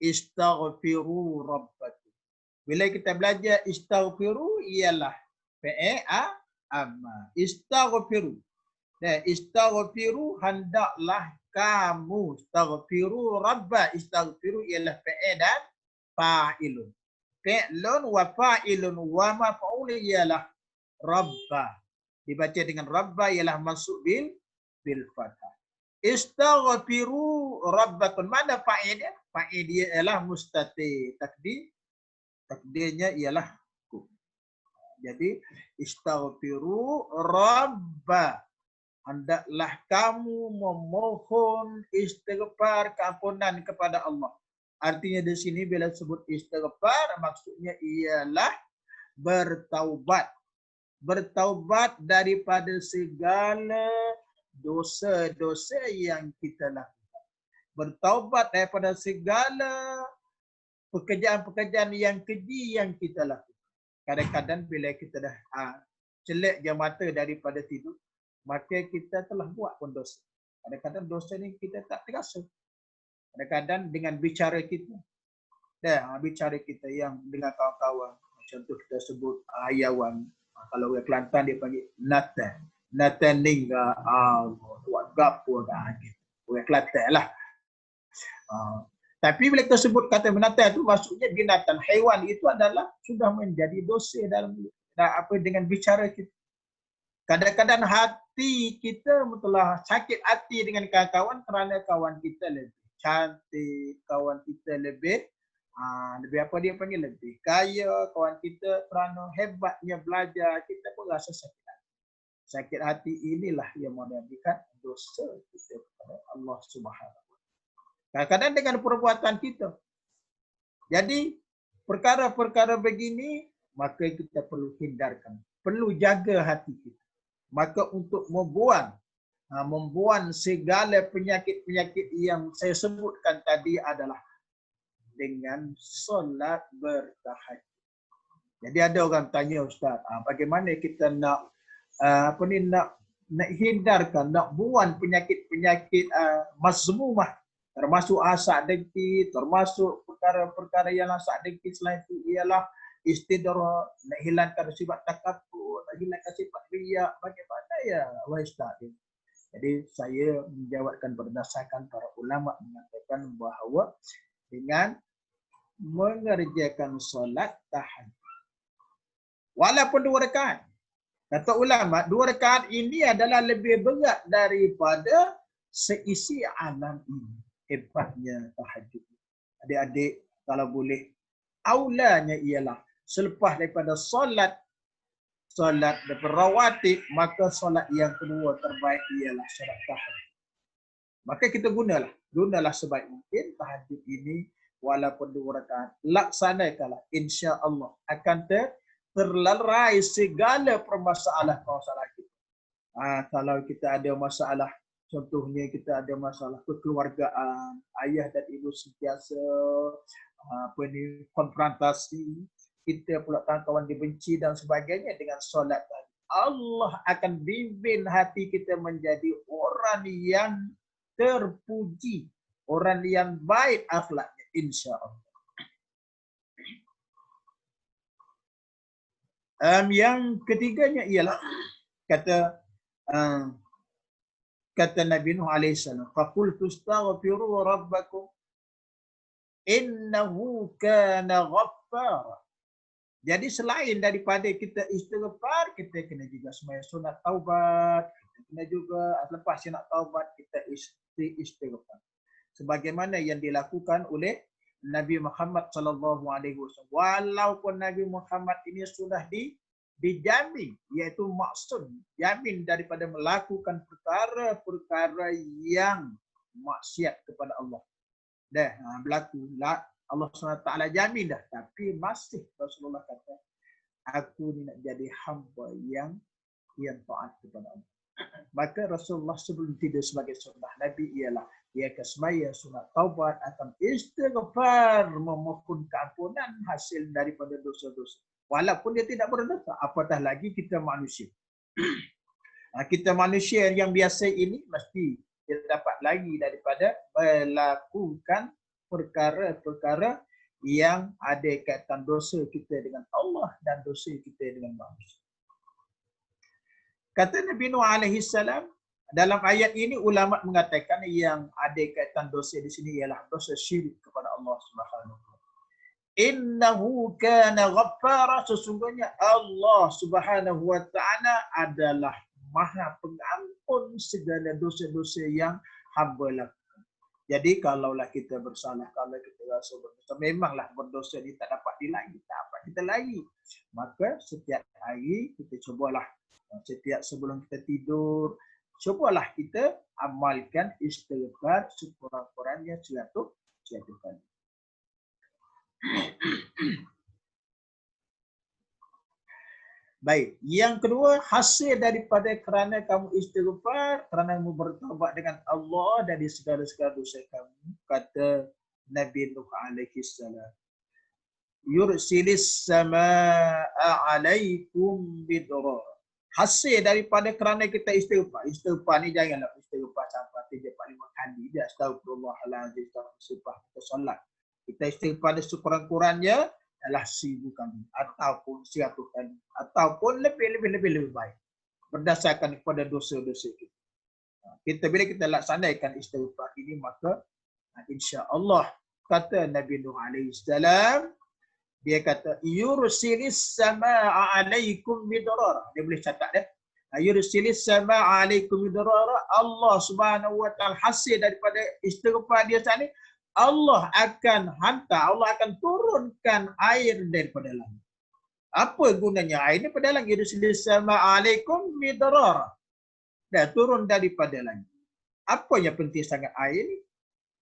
istaghfiru rabbakum. Bila kita belajar istaghfiru ialah amma. Istaghfiru. Dan istaghfiru hendaklah kamu. Istaghfiru rabba. Istaghfiru ialah dan fa'ilun. Fi'lun wa fa'ilun wa maf'ul ialah rabba. Dibaca dengan rabba ialah masuk bil fathah. Istaghfiru rabbakum. Mana fa'il dia? Fa'il dia ialah mustatir. Takdirnya ialah ku. Jadi istaghfiru rabba. Hendaklah kamu memohon istighfar, keampunan kepada Allah. Artinya di sini bila sebut istighfar maksudnya ialah bertaubat. Bertaubat daripada segala dosa-dosa yang kita lakukan. Bertaubat daripada segala pekerjaan-pekerjaan yang keji yang kita lakukan. Kadang-kadang bila kita dah celak je mata daripada tidur, maka kita telah buat pun dosa. Kadang-kadang dosa ni kita tak terasa. Kadang-kadang dengan bicara kita. Bicara kita yang dengan kawan-kawan. Contoh kita sebut Ayawan. Kalau orang Kelantan dia panggil Nathan. Nathan ninggal, buat gapo dah gitu. Orang Kelantan lah. Tapi bila kita sebut kata binatang itu maksudnya binatang, haiwan itu adalah sudah menjadi dosa dalam dengan bicara kita. Kadang-kadang hati kita telah sakit hati dengan kawan-kawan kerana kawan kita lebih cantik, kawan kita lebih apa dia panggil, lebih kaya, kawan kita kerana hebatnya belajar, kita pun rasa sakit hati. Sakit hati inilah yang menjadikan dosa kita kepada Allah Subhanahu. Kadang-kadang dengan perbuatan kita. Jadi perkara-perkara begini maka kita perlu hindarkan. Perlu jaga hati kita. Maka untuk membuang segala penyakit-penyakit yang saya sebutkan tadi adalah dengan solat bertahajud. Jadi ada orang tanya, Ustaz, bagaimana kita nak nak hindarkan, nak buang penyakit-penyakit mazmumah, termasuk asak dengki, termasuk perkara-perkara yang asak dengki. Selain itu ialah istidrak, nak hilangkan sifat takabur, nak hilangkan sifat riya. Bagaimana ya Ustaz? Jadi saya menjawabkan berdasarkan para ulama mengatakan bahawa dengan mengerjakan solat tahajud, walaupun 2 rakaat. Kata ulama, 2 rakaat ini adalah lebih berat daripada seisi alam ini. Hebatnya tahajud. Adik-adik, kalau boleh, aulanya ialah selepas daripada solat daripada rawatib, maka solat yang kedua terbaik ialah solat tahajud. Maka kita gunalah sebaik mungkin tahajud ini walaupun 2 rakaat. Laksanakanlah, insya-Allah akan terlerai segala permasalahan kita. Kalau kita ada masalah, contohnya kita ada masalah kekeluargaan, ayah dan ibu sentiasa konfrontasi, kita pula kawan dibenci dan sebagainya, dengan solat tadi, Allah akan bimbing hati kita menjadi orang yang terpuji, orang yang baik akhlaknya, insya-Allah. Yang ketiganya ialah kata Nabi Nuh alaihi salam, faqultu astaghfiru rabbakum innahu kana ghaffara. Jadi selain daripada kita istighfar, kita kena juga sembahyang sunat taubat, kita kena juga lepas nak taubat kita istighfar. Sebagaimana yang dilakukan oleh Nabi Muhammad sallallahu alaihi wasallam. Walaupun Nabi Muhammad ini sudah dijamin, iaitu maksud jamin daripada melakukan perkara-perkara yang maksiat kepada Allah. Dah berlaku lah, Allah SWT jamin dah, tapi masih Rasulullah kata, aku ni nak jadi hamba yang taat kepada Allah. Maka Rasulullah sebelum tidur sebagai sunnah Nabi ialah dia akan sembahyang sunat taubat, akan istighfar, memohon keampunan hasil daripada dosa-dosa. Walaupun dia tidak berdosa, apatah lagi kita manusia. Kita manusia yang biasa ini mesti kita dapat lagi daripada melakukan perkara-perkara yang ada kaitan dosa kita dengan Allah dan dosa kita dengan manusia. Kata Nabi Nuh alaihi salam, dalam ayat ini ulama mengatakan yang ada kaitan dosa di sini ialah dosa syirik kepada Allah Subhanahu wa taala. Innahu kana ghaffara, sesungguhnya Allah Subhanahu wa taala adalah Maha Pengampun segala dosa-dosa yang hamba lakukan. Jadi kalaulah kita bersalah, kalau kita rasa berdosa, memanglah berdosa ni tak dapat kita lagi. Maka setiap hari kita cubalah, setiap sebelum kita tidur, cubalah kita amalkan istighfar sekurang-kurangnya 100 kali. Baik, yang kedua, hasil daripada kerana kamu istighfar, kerana kamu bertaubat dengan Allah dari segala-segala dosa kamu, kata Nabi Nuh alaihi salam, yursilis samaa'a 'alaikum bidrar. Hasil daripada kerana kita istighfar. Istighfar ni janganlah istighfar sampai 3-4-5 kali. Dia astagfirullahaladzim, astagfirullah, kita solat. Kita istighfar sekurang-kurangnya adalah 1000 kali ataupun 100 kali ataupun lebih baik berdasarkan kepada dosa-dosa kita. Bila kita laksanakan istighfar ini, maka insya-Allah, kata Nabi Nuh alaihi salam, dia kata yursilis samaa'a 'alaikum midrara. Dia boleh catat dia. Yursilis samaa'a 'alaikum midrara. Allah Subhanahu wa taala hasil daripada istighfar dia saat ni, Allah akan hantar, Allah akan turunkan air daripada langit. Apa gunanya air ni? Pada langit yursilis sama alaikum midrar. Dah turun daripada langit. Apa yang penting sangat air ni?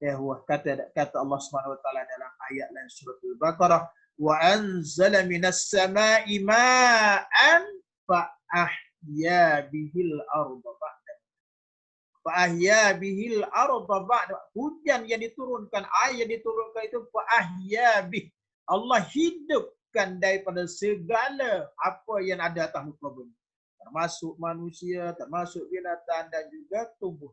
Kata Allah Subhanahu wa taala dalam ayat lain surah Al-Baqarah, wa anzala minas sama'i ma'an fa ahya bihil arda ba'da. Fa ahya bihil arda ba'da. Hujan yang diturunkan, air yang diturunkan itu fa ahya bih. Allah hidupkan daripada segala apa yang ada atas muka bumi. Termasuk manusia, termasuk binatang dan juga tumbuh.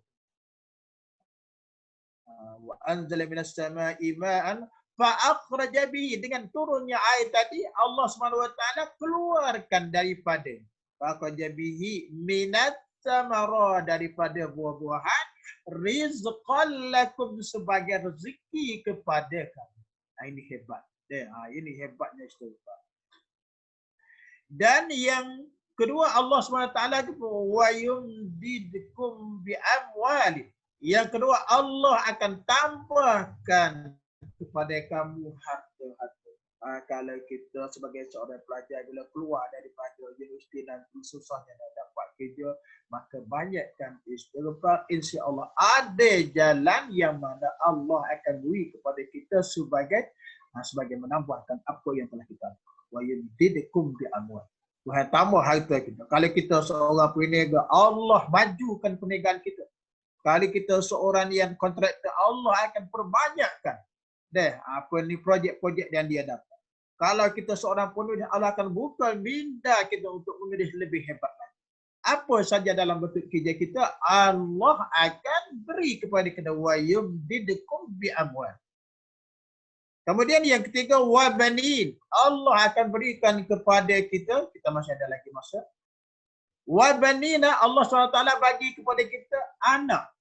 Wa anzala minas sama'i ma'an fa akhraja bihi, dengan turunnya air tadi Allah Subhanahu wa taala keluarkan daripada fa akhraja bihi minat samara, daripada buah-buahan, rizqan lakum, sebagai rezeki kepada kamu. Ini hebat. Ini hebatnya istighfar. Dan yang kedua, Allah SWT wa yumdidkum bi amwalin. Yang kedua, Allah akan tambahkan kepada kamu harta-harta. Kalau kita sebagai seorang pelajar bila keluar daripada universiti nanti susahnya nak dapat kerja, maka banyakkan istighfar. Insya-Allah ada jalan yang mana Allah akan beri kepada kita sebagai menambahkan apa yang telah kita. Wa yumdidkum bi amwal. Tuhan tambah harta kita. Kalau kita seorang peniaga, Allah majukan perniagaan kita. Kalau kita seorang yang kontraktor, Allah akan perbanyakkan projek-projek yang dia dapat. Kalau kita seorang penulis, Allah akan buka minda kita untuk menulis lebih hebat lagi. Apa saja dalam bentuk kerja kita, Allah akan beri kepada kita. Wa yumdidkum bi amwal. Kemudian yang ketiga, wa banin. Allah akan berikan kepada kita masih ada lagi masa. Wa banina, Allah SWT bagi kepada kita anak.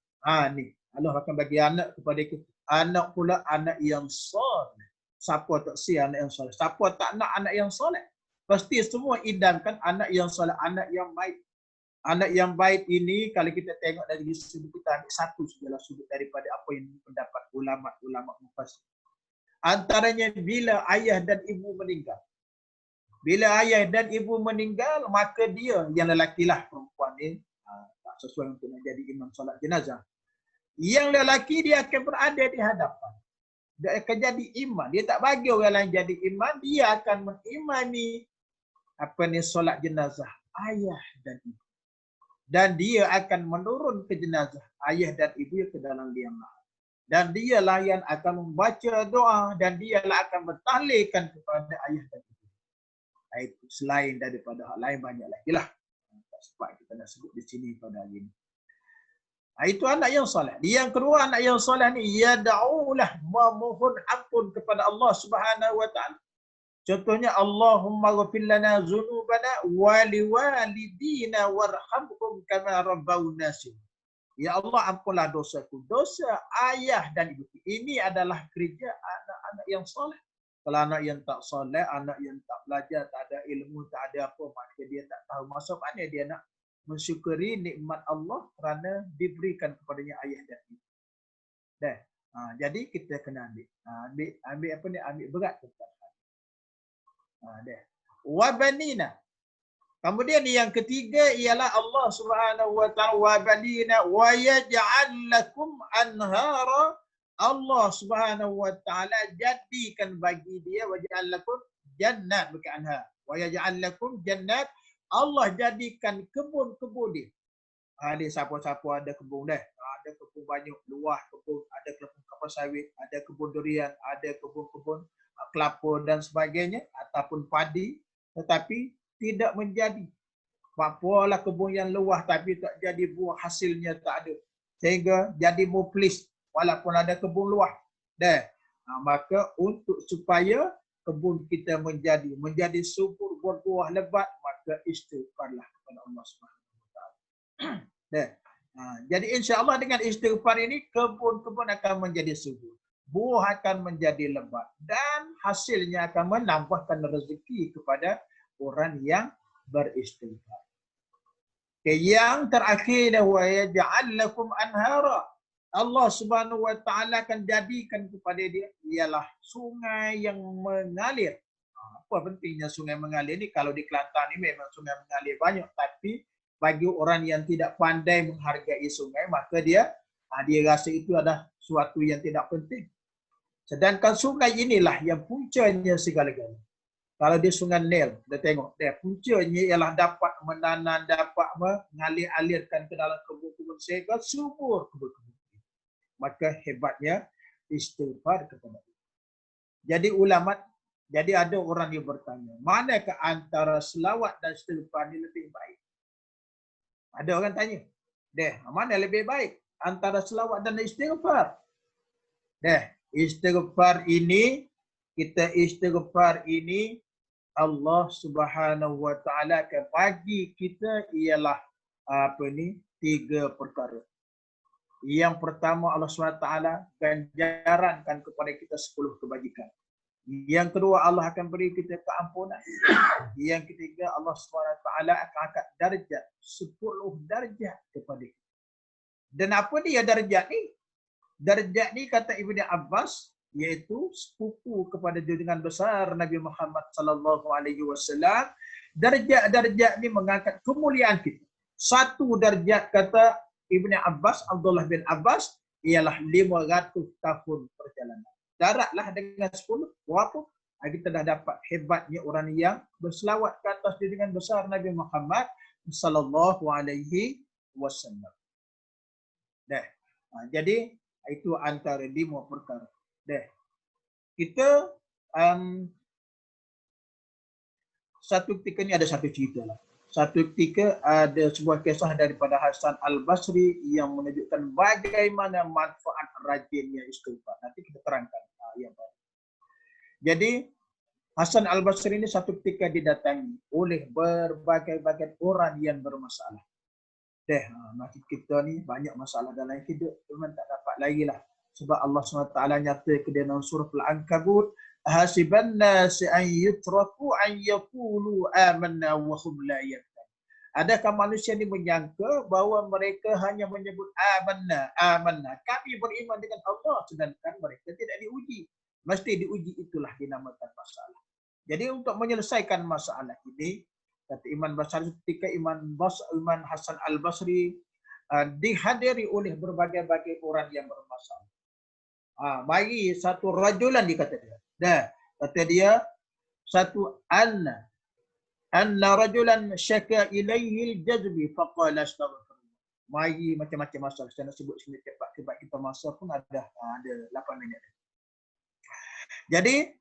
Ni Allah akan bagi anak kepada kita. Anak pula anak yang soleh. Siapa tak si anak yang soleh? Siapa tak nak anak yang soleh? Pasti semua idamkan anak yang soleh, anak yang baik. Anak yang baik ini kalau kita tengok dari sudut, kita ambil satu segala sudut daripada apa yang pendapat ulama mufassir. Antaranya bila ayah dan ibu meninggal. Bila ayah dan ibu meninggal, maka dia yang lelakilah, perempuan ni tak sesuai untuk menjadi imam solat jenazah. Yang lelaki dia akan berada di hadapan. Dia akan jadi imam. Dia tak bagi orang lain jadi imam, dia akan mengimami solat jenazah ayah dan ibu. Dan dia akan menurun ke jenazah ayah dan ibu ke dalam liang lahat. Dan dialah yang akan membaca doa dan dialah akan bertahlilkan kepada ayah dan ibu. Itu selain daripada hal lain banyak lagi lah. Sebab kita nak sebut di sini pada hari ini. Itu anak yang soleh. Yang kedua, anak yang soleh ni, yada'ulah, memohon ampun kepada Allah Subhanahu wa ta'ala. Contohnya, Allahumma ghafir lana zunubana wa liwalidina warhamhum kama rabbawna shigharan. Ya Allah, ampunlah dosaku, dosa ayah dan ibu. Ini adalah kerja anak-anak yang soleh. Kalau anak yang tak soleh, anak yang tak belajar, tak ada ilmu, tak ada apa, maka dia tak tahu masa mana dia nak mensyukuri nikmat Allah kerana diberikan kepadanya ayah dan ibu. Jadi kita kena ambil apa ni? Ambil berat tentang wa banina. Kemudian yang ketiga ialah Allah Subhanahu wa ta'ala wa banina wa yaj'al lakum anhara. Allah Subhanahu wa ta'ala jadikan bagi dia wa yaj'al lakum jannat, bukan anhar. Wa yaj'al lakum jannat. Allah jadikan kebun-kebun dia. Ada siapa-siapa ada kebun dah. Ada kebun banyak, luah kebun, ada kebun kelapa sawit, ada kebun durian, ada kebun-kebun kelapa dan sebagainya ataupun padi, tetapi tidak menjadi. Apalah kebun yang luah tapi tak jadi buah, hasilnya tak ada. Sehingga jadi muflis walaupun ada kebun luah. Maka untuk supaya kebun kita menjadi subur, berbuah lebat, maka istighfarlah kepada Allah Subhanahu wa taala. Jadi insya-Allah dengan istighfar ini kebun-kebun akan menjadi subur. Buah akan menjadi lebat dan hasilnya akan menambahkan rezeki kepada orang yang beristighfar. Yang terakhir, wa yaj'al lakum anhara. Allah Subhanahu wa taala akan jadikan kepada dia ialah sungai yang mengalir. Apa pentingnya sungai mengalir ni? Kalau di Kelantan ni memang sungai mengalir banyak, tapi bagi orang yang tidak pandai menghargai sungai, maka dia rasa itu adalah suatu yang tidak penting. Sedangkan sungai inilah yang puncanya segala-galanya. Kalau di Sungai Nil, kita tengok, dia puncanya ialah dapat menanam, dapat mengalir-alirkan ke dalam kebun-kebun sehingga subur kebun-kebun. Maka hebatnya istighfar kepada Allah. Jadi ulama, jadi ada orang yang bertanya, manakah antara selawat dan istighfar ini lebih baik? Ada orang tanya, mana lebih baik antara selawat dan istighfar? Istighfar ini, Allah Subhanahu wa taala akan bagi kita ialah tiga perkara. Yang pertama, Allah SWT ganjarankan kepada kita 10 kebajikan. Yang kedua, Allah akan beri kita keampunan. Yang ketiga, Allah SWT akan angkat darjat 10 darjat kepada kita. Dan apa dia darjat ni? Darjat ni kata Ibnu Abbas, iaitu sepupu kepada junjungan besar Nabi Muhammad sallallahu alaihi wasallam. Darjat-darjat ni mengangkat kemuliaan kita. Satu darjat kata Ibnu Abbas, Abdullah bin Abbas, ialah 500 tahun perjalanan. Daratlah dengan 10, berapa? Kita dah dapat hebatnya orang yang berselawat ke atas junjungan besar Nabi Muhammad sallallahu alaihi wasallam. Jadi itu antara 5 perkara. Kita satu ketika ni ada satu cerita lah. Satu ketika ada sebuah kisah daripada Hasan Al-Basri yang menunjukkan bagaimana manfaat rajinnya istighfar. Nanti kita terangkan. Jadi Hasan Al-Basri ini satu ketika didatangi oleh berbagai-bagai orang yang bermasalah. Maksud kita ni banyak masalah dalam hidup, memang tak dapat lagi lah. Sebab Allah SWT nyata ke dalam surah Al-Ankabut, hasiban nasi an yutraku an yaqulu amanna wa hum la yaftanun. Adakah manusia ni menyangka bahawa mereka hanya menyebut amanna, kami beriman dengan Allah, sedangkan mereka tidak diuji. Mesti diuji, itulah dinamakan masalah. Jadi untuk menyelesaikan masalah ini, kata Imam Basri, ketika Imam Hasan Al-Basri dihadiri oleh berbagai-bagai orang yang bermasalah. Mari satu rajulan dikata dia. Kata dia, satu anna rajulan syaka ilaihi al-jazbi faqala astaghfirullah. Mari macam-macam masalah. Saya nak sebut sini cepat sebab kita masa pun ada 8 minit. Jadi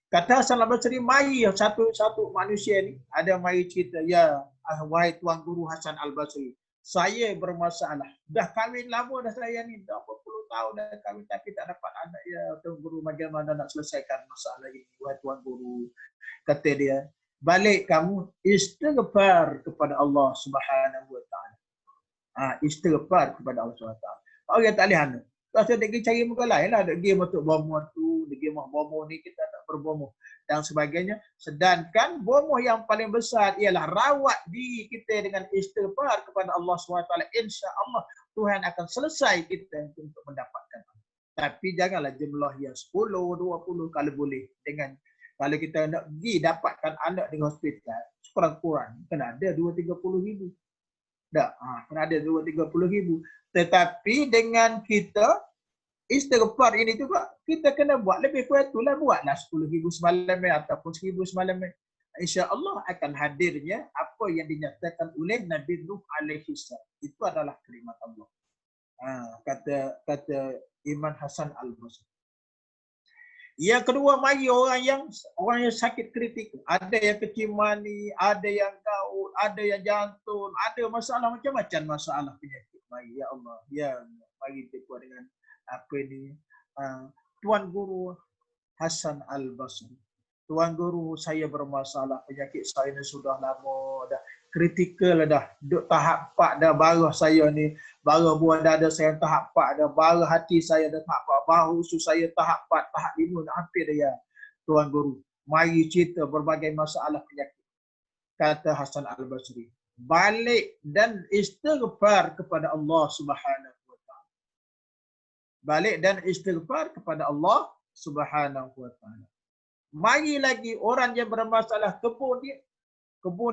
kata Hasan Al-Basri, mari satu manusia ni ada mari cerita, ya wahai tuan guru Hasan Al-Basri, saya bermasalah. Dah kahwin lama dah saya ni, dah berpuluh tahun dah kahwin tapi tak dapat anak. Ya tuan guru, bagaimana nak selesaikan masalah ini? Wahai tuan guru, kata dia, balik kamu istighfar kepada Allah Subhanahu wa taala. Istighfar kepada Allah Subhanahu wa taala. Orang tak boleh anak. Kalau dia pergi cari muka lain lah, dia pergi masuk bomoh tu, dia pergi bomoh ni, kita tak berbomoh dan sebagainya. Sedangkan bomoh yang paling besar ialah rawat diri kita dengan istighfar kepada Allah SWT. InsyaAllah Tuhan akan selesai kita untuk mendapatkan. Tapi janganlah jumlah yang 10, 20 kalau boleh. Kalau kita nak pergi dapatkan anak di hospital, kurang-kurang kena ada 2-30 ribu. Kena ada 2-30 ribu. Tetapi dengan kita istighfar ini juga, kita kena buat lebih kurang itulah, buatlah 10,000 semalam ataupun 1,000 semalam. InsyaAllah akan hadirnya apa yang dinyatakan oleh Nabi Nuh alaihi salam. Itu adalah kalimat Allah. Kata Imam Hasan Al-Basri. Yang kedua, mari orang yang sakit kritik. Ada yang kecil mani, ada yang gaul, ada yang jantung, ada masalah macam-macam masalah penyakit. Mari ya Allah, mari kita dengan Tuan Guru Hasan Al-Basri. Tuan Guru, saya bermasalah, penyakit saya ni sudah lama dah, kritikal dah, duduk tahap 4 dah, barah saya ni, barah buah dada saya tahap 4 dah, barah hati saya dah tahap 4, bahu usus saya tahap 4, tahap 5 dah hampir dah ya. Tuan Guru, mari cerita berbagai masalah penyakit. Kata Hasan Al-Basri, balik dan istighfar kepada Allah Subhanahu wa taala. Balik dan istighfar kepada Allah Subhanahu wa taala. Mari lagi orang yang bermasalah kebun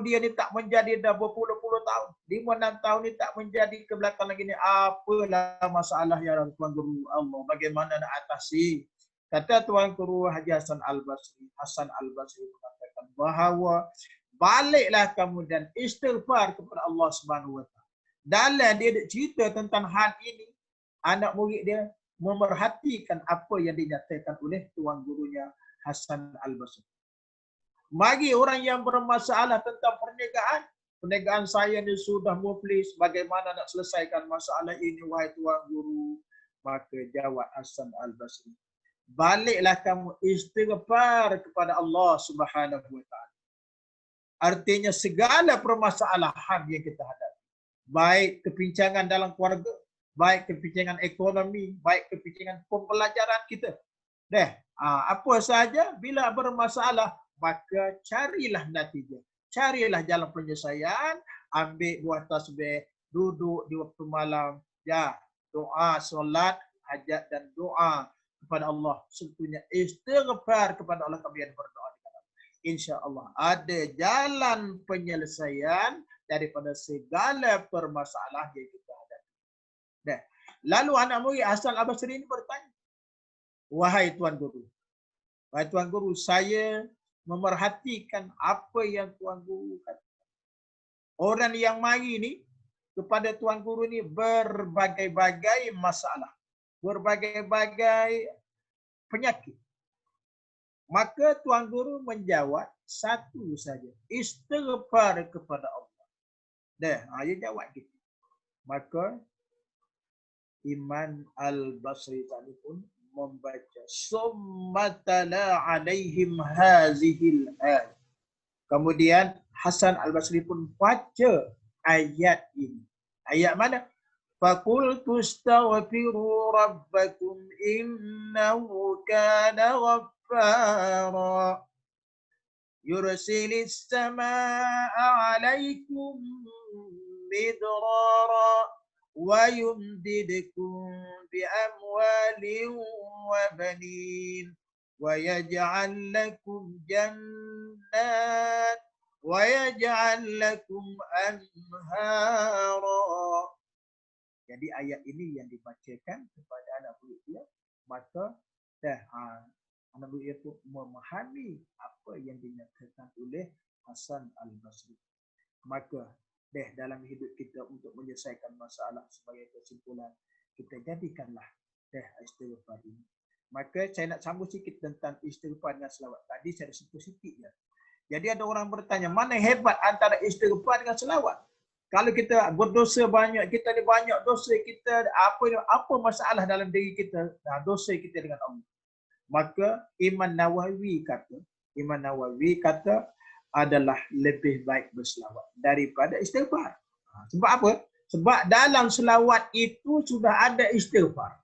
dia ni tak menjadi dah berpuluh-puluh tahun. 5-6 tahun ni tak menjadi ke belakang lagi ni. Apalah masalah ya Tuan Guru Allah. Bagaimana nak atasi? Kata Tuan Guru Haji Hasan Al-Basri mengatakan bahawa baliklah kamu dan istighfar kepada Allah Subhanahu Wa Taala. Dalam dia cerita tentang hal ini, anak murid dia memerhatikan apa yang dinyatakan oleh tuan gurunya Hasan Al-Basri. Bagi orang yang bermasalah tentang perniagaan saya ni sudah muflis, bagaimana nak selesaikan masalah ini wahai tuan guru? Maka jawab Hasan Al-Basri, baliklah kamu istighfar kepada Allah Subhanahu Wa Taala. Artinya segala permasalahan yang kita hadapi, baik kepincangan dalam keluarga, baik kepincangan ekonomi, baik kepincangan pembelajaran kita. Apa sahaja bila bermasalah, maka carilah natijah. Carilah jalan penyelesaian, ambil buah tasbih, duduk di waktu malam, doa, solat, hajat dan doa kepada Allah. Sebetulnya istighfar kepada Allah, kemudian berdoa. InsyaAllah ada jalan penyelesaian daripada segala permasalahan yang kita hadapi. Lalu anak murid Hasan Al-Basri ini bertanya, wahai Tuan Guru, saya memerhatikan apa yang Tuan Guru kata. Orang yang mari ni kepada Tuan Guru ni berbagai-bagai masalah, berbagai-bagai penyakit. Maka Tuan Guru menjawab satu saja, istighfar kepada Allah. Dia jawab gitu. Maka Imam Al-Basri tadi pun membaca summa tala alaihim hazihil ayat. Kemudian Hasan Al-Basri pun baca ayat ini. Ayat mana? Faqultu astaghfiru rabbakum innahu kana ghaffara yursilis samaa'a 'alaikum midrara wa yumdidkum bi amwalin wa banin wa yaj'al lakum jannat wa yaj'al lakum anhara. Jadi ayat ini yang dibacakan kepada anak murid dia, maka anak murid itu memahami apa yang dinyatakan oleh Hasan Al-Basri. Maka dalam hidup kita untuk menyelesaikan masalah, sebagai kesimpulan, kita jadikanlah istighfar ini. Maka saya nak sambung sikit tentang istighfar dengan selawat. Tadi saya sentuh sikit je. Jadi ada orang bertanya, mana hebat antara istighfar dengan selawat? Kalau kita berdosa banyak, kita ni banyak dosa, kita apa masalah dalam diri kita, dosa kita dengan Allah. Maka Imam Nawawi kata adalah lebih baik berselawat daripada istighfar. Sebab apa? Sebab dalam selawat itu sudah ada istighfar.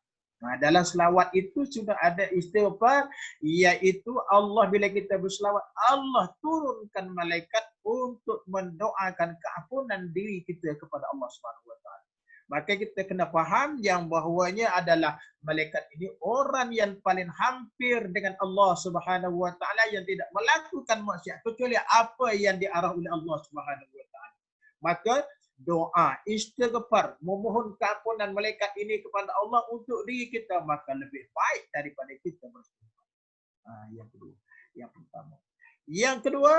Dalam selawat itu sudah ada istighfar, iaitu Allah bila kita berselawat, Allah turunkan malaikat untuk mendoakan keampunan diri kita kepada Allah Subhanahu Wa Taala. Maka kita kena faham yang bahawanya adalah malaikat ini orang yang paling hampir dengan Allah Subhanahu Wa Taala, yang tidak melakukan maksiat kecuali apa yang diarah oleh Allah Subhanahu Wa Taala. Maka doa, istighfar, memohon keampunan malaikat ini kepada Allah untuk diri kita, maka lebih baik daripada kita beristighfar. Yang kedua. Yang pertama. Yang kedua,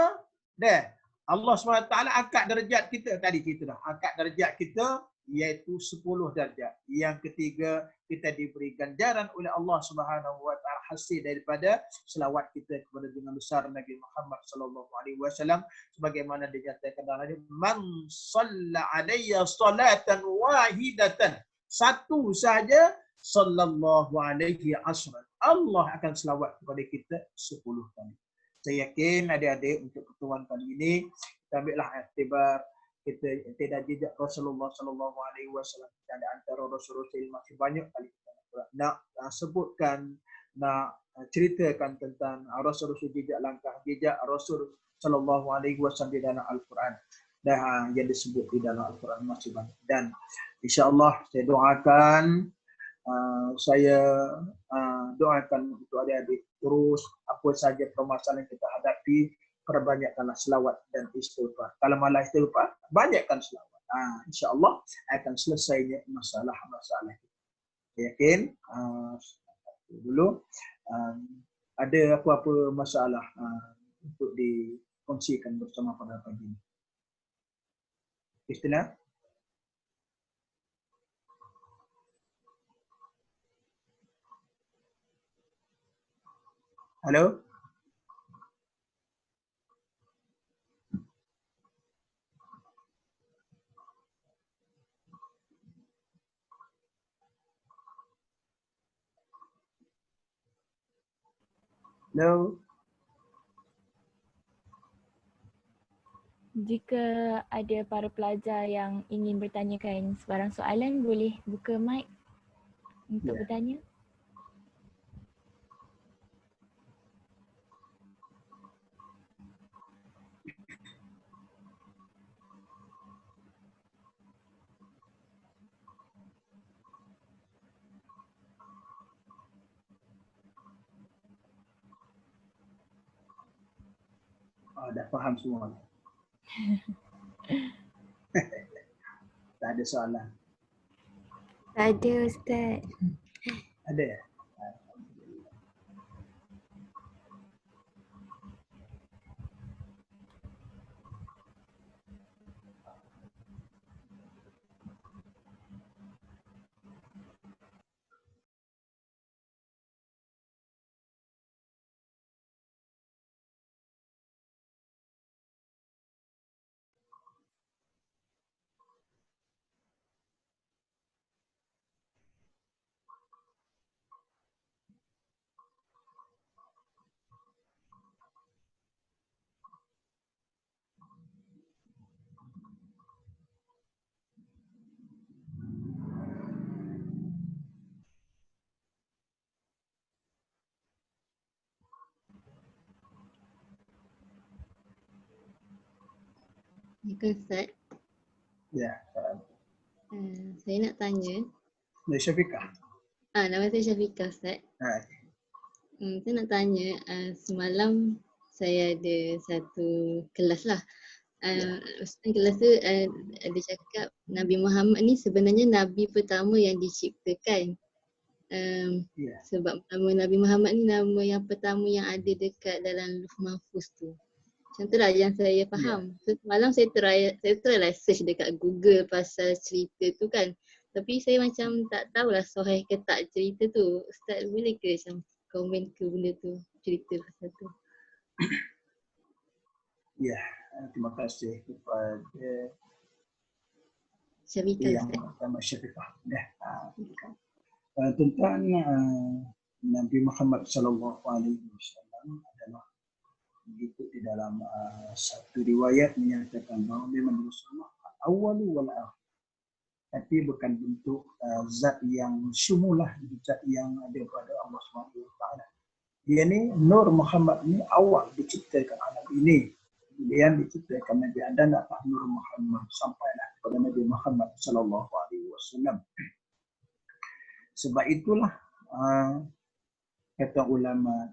Allah SWT angkat darjat kita. Tadi kita dah angkat darjat kita, iaitu 10 darjat. Yang ketiga, kita diberi ganjaran oleh Allah Subhanahu Wa Taala hasil daripada selawat kita kepada junjungan besar Nabi Muhammad sallallahu alaihi wasallam, sebagaimana dinyatakan dalam hadis, man shalla alayya salatan wahidatan, satu saja, sallallahu alaihi asran, Allah akan selawat kepada kita 10 kali. Saya yakin adik-adik untuk pertemuan kali ini kita ambillah iktibar, kita tidak jejak Rasulullah sallallahu alaihi wasallam. Dan antara Rasul-Rasul masih banyak kali kita nak sebutkan, nak ceritakan tentang Rasul-Rasul, jejak Rasul sallallahu alaihi wasallam di dalam Al-Quran. Dan yang disebut di dalam Al-Quran masih banyak. Dan insya-Allah saya doakan, doakan untuk adik-adik terus apa apa saja permasalahan kita hadapi, perbanyakkanlah selawat dan istighfar. Kalau malah istighfar, banyakkan selawat. InsyaAllah akan selesainya masalah-masalah kita. Yakin? Dulu ada apa-apa masalah untuk dikongsikan bersama pada pagi ini. Istina? Halo? Halo? Jika ada para pelajar yang ingin bertanyakan sebarang soalan, boleh buka mic untuk bertanya. Dah faham semua. Tak ada soalan. Tak ada Ustaz. Ada ya? Ya Ustaz. Ya. Saya nak tanya. Dari Syafiqah. Nama saya Syafiqah Ustaz. Saya nak tanya, semalam saya ada satu kelas lah. Kelas tu dia cakap Nabi Muhammad ni sebenarnya Nabi pertama yang diciptakan. Sebab nama Nabi Muhammad ni nama yang pertama yang ada dekat dalam Lauh Mahfuz tu. Macam tu lah yang saya faham. So, semalam saya try lah search dekat Google pasal cerita tu kan. Tapi saya macam tak tahulah sahih ke tak cerita tu. Ustaz boleh ke macam komen ke benda tu, cerita pasal tu? Ya, terima kasih kepada Syafiqah yang Ustaz. pertama Syafiqah. Tentang Nabi Muhammad sallallahu alaihi wasallam adalah begitu di dalam satu riwayat menyatakan bahawa memang Rasulullah awalu wal akhir, tapi bukan bentuk zat yang syumulah, zat yang daripada Allah SWT. Dia ni Nur Muhammad ni awal diciptakan alam ini, kemudian diciptakan Nabi Adam atau Nur Muhammad sampailah kepada Nabi Muhammad sallallahu alaihi wasallam. Sebab itulah kata ulama,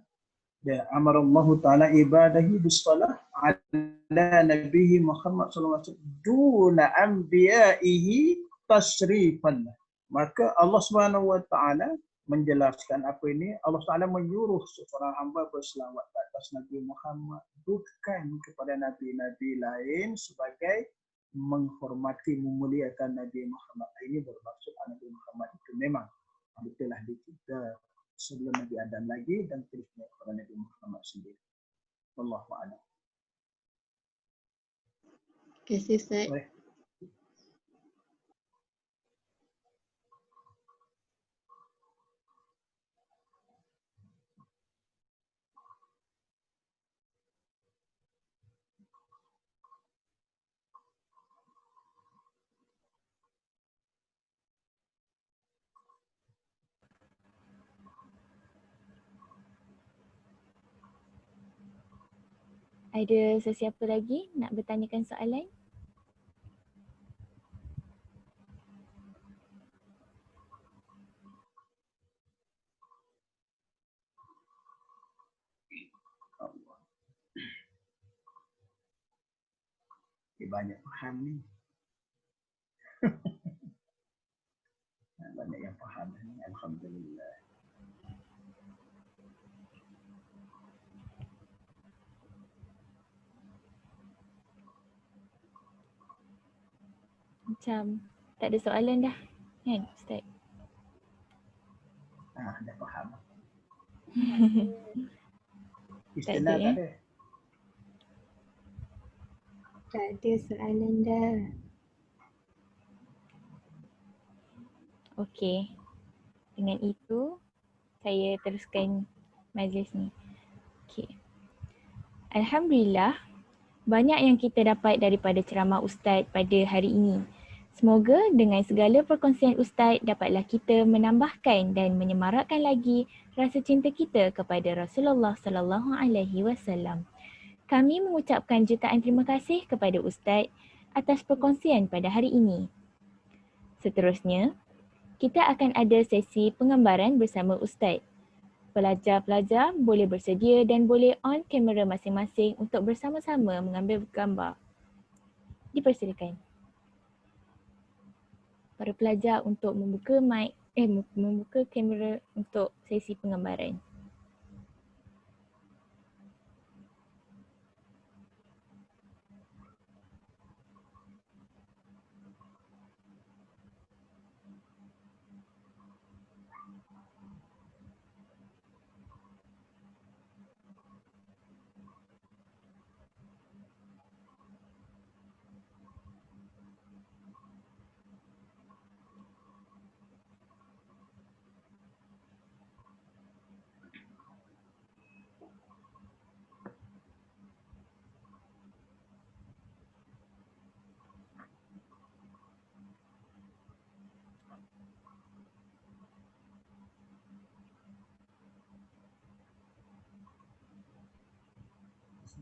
dan amarallahu ta'ala ibadahi bisalah ala nabihi Muhammad sallallahu alaihi wasallam duna anbiya'ihi tasrifan. Maka Allah Subhanahu wa taala menjelaskan apa ini, Allah Taala menyuruh seorang hamba berselawat ke atas Nabi Muhammad bukan kepada nabi-nabi lain sebagai menghormati memuliakan Nabi Muhammad. Ini bermaksud Nabi Muhammad itu memang telah dicipta sebelum Nabi Adam lagi dan terusnya kepada Nabi Muhammad sendiri. Wallahu a'lam. Terima kasih Ustaz. Ada sesiapa lagi nak bertanyakan soalan? banyak faham ni. Banyak yang faham ni. Alhamdulillah. Macam tak ada soalan dah kan Ustaz? Dah faham. Tak Istilah ada, tak ada. Tak ada soalan dah. Okey. Dengan itu, saya teruskan majlis ni. Okey. Alhamdulillah, banyak yang kita dapat daripada ceramah Ustaz pada hari ini. Semoga dengan segala perkongsian Ustaz dapatlah kita menambahkan dan menyemarakkan lagi rasa cinta kita kepada Rasulullah sallallahu alaihi wasallam. Kami mengucapkan jutaan terima kasih kepada Ustaz atas perkongsian pada hari ini. Seterusnya, kita akan ada sesi penggambaran bersama Ustaz. Pelajar-pelajar boleh bersedia dan boleh on kamera masing-masing untuk bersama-sama mengambil gambar. Dipersilakan para pelajar untuk membuka membuka kamera untuk sesi penggambaran.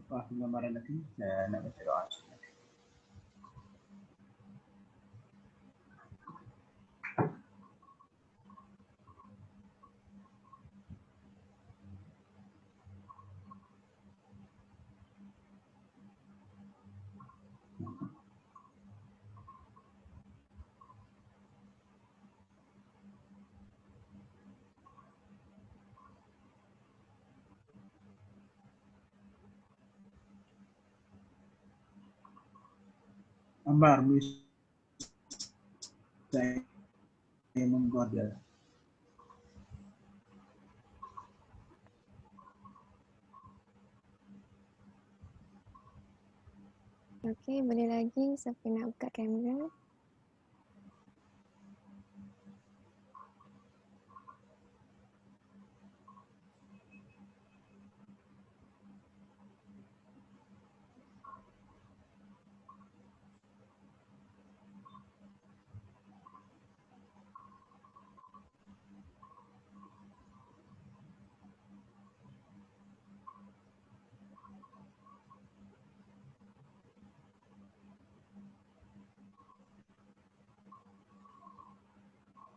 Setelah penggambaran nanti, saya nak baca doa. Amar, saya menggoda. Okey, boleh lagi siapa nak buka kamera?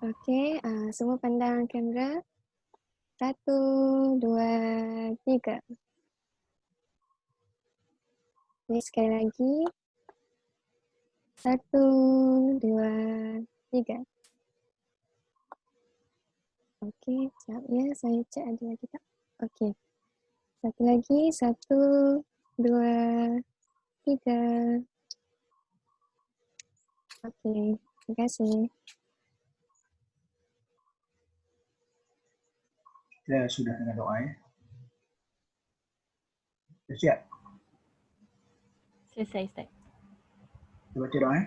Okey, semua pandang kamera. 1, 2, 3. Ni sekali lagi. 1, 2, 3. Okey, sekejap ya. Saya cek ada lagi tak? Okey. Satu lagi. 1, 2, 3. Okey, terima kasih. Saya sudah dengan doa ya. Dah siap? Selesai Ustaz. Kita baca doa ya.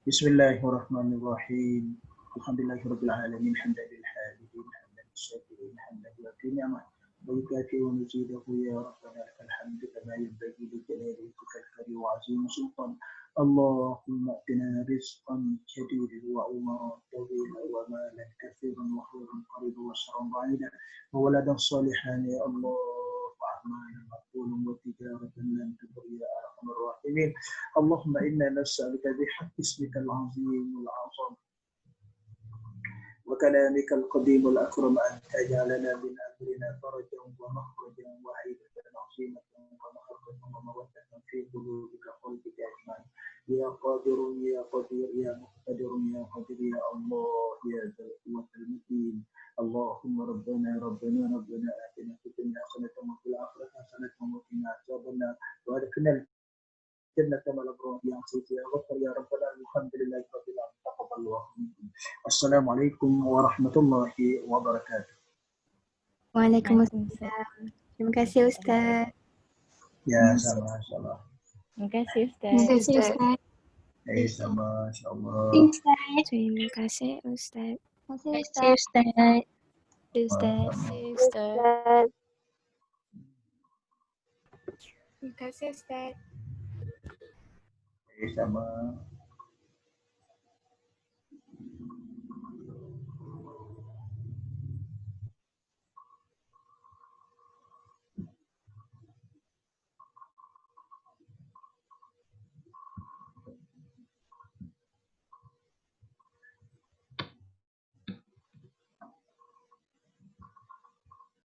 Bismillahirrahmanirrahim. Alhamdulillahirabbil alamin. Hamdalil hamidin, hamdan syakirin, hamdan yuafi ni'mah. Wa yukafi wa nuzidahu ya rabbana lakal hamdu kama yanbaghi li jalali wajhikal karim wa 'azimi sultan. Allahumma atina rizqan jadidan wa umran tawilan wa malan kathiran wa khairan qariban wa sharran ba'idan wa waladan salihan ya Allah wa a'malan maqbulan wa tijaratan lan tubur ya arhamar rahimin. Allahumma inna nas'aluka bihaqqi ismikal azim wal 'azam وكلامك القديم الأكرم أن تجعلنا من أمرنا فرجا ومخرجا وعيدا عظيمة ومحبة ومودة في قلوبك Assalamualaikum warahmatullahi wabarakatuh. Waalaikumsalam. Terima kasih Ustaz. Ya, sama-sama. Terima kasih Ustaz. Terima kasih Ustaz. Sama, insyaAllah. Terima kasih Ustaz. Terima kasih Ustaz. Ustaz. Ustaz. Terima kasih Ustaz. Sama.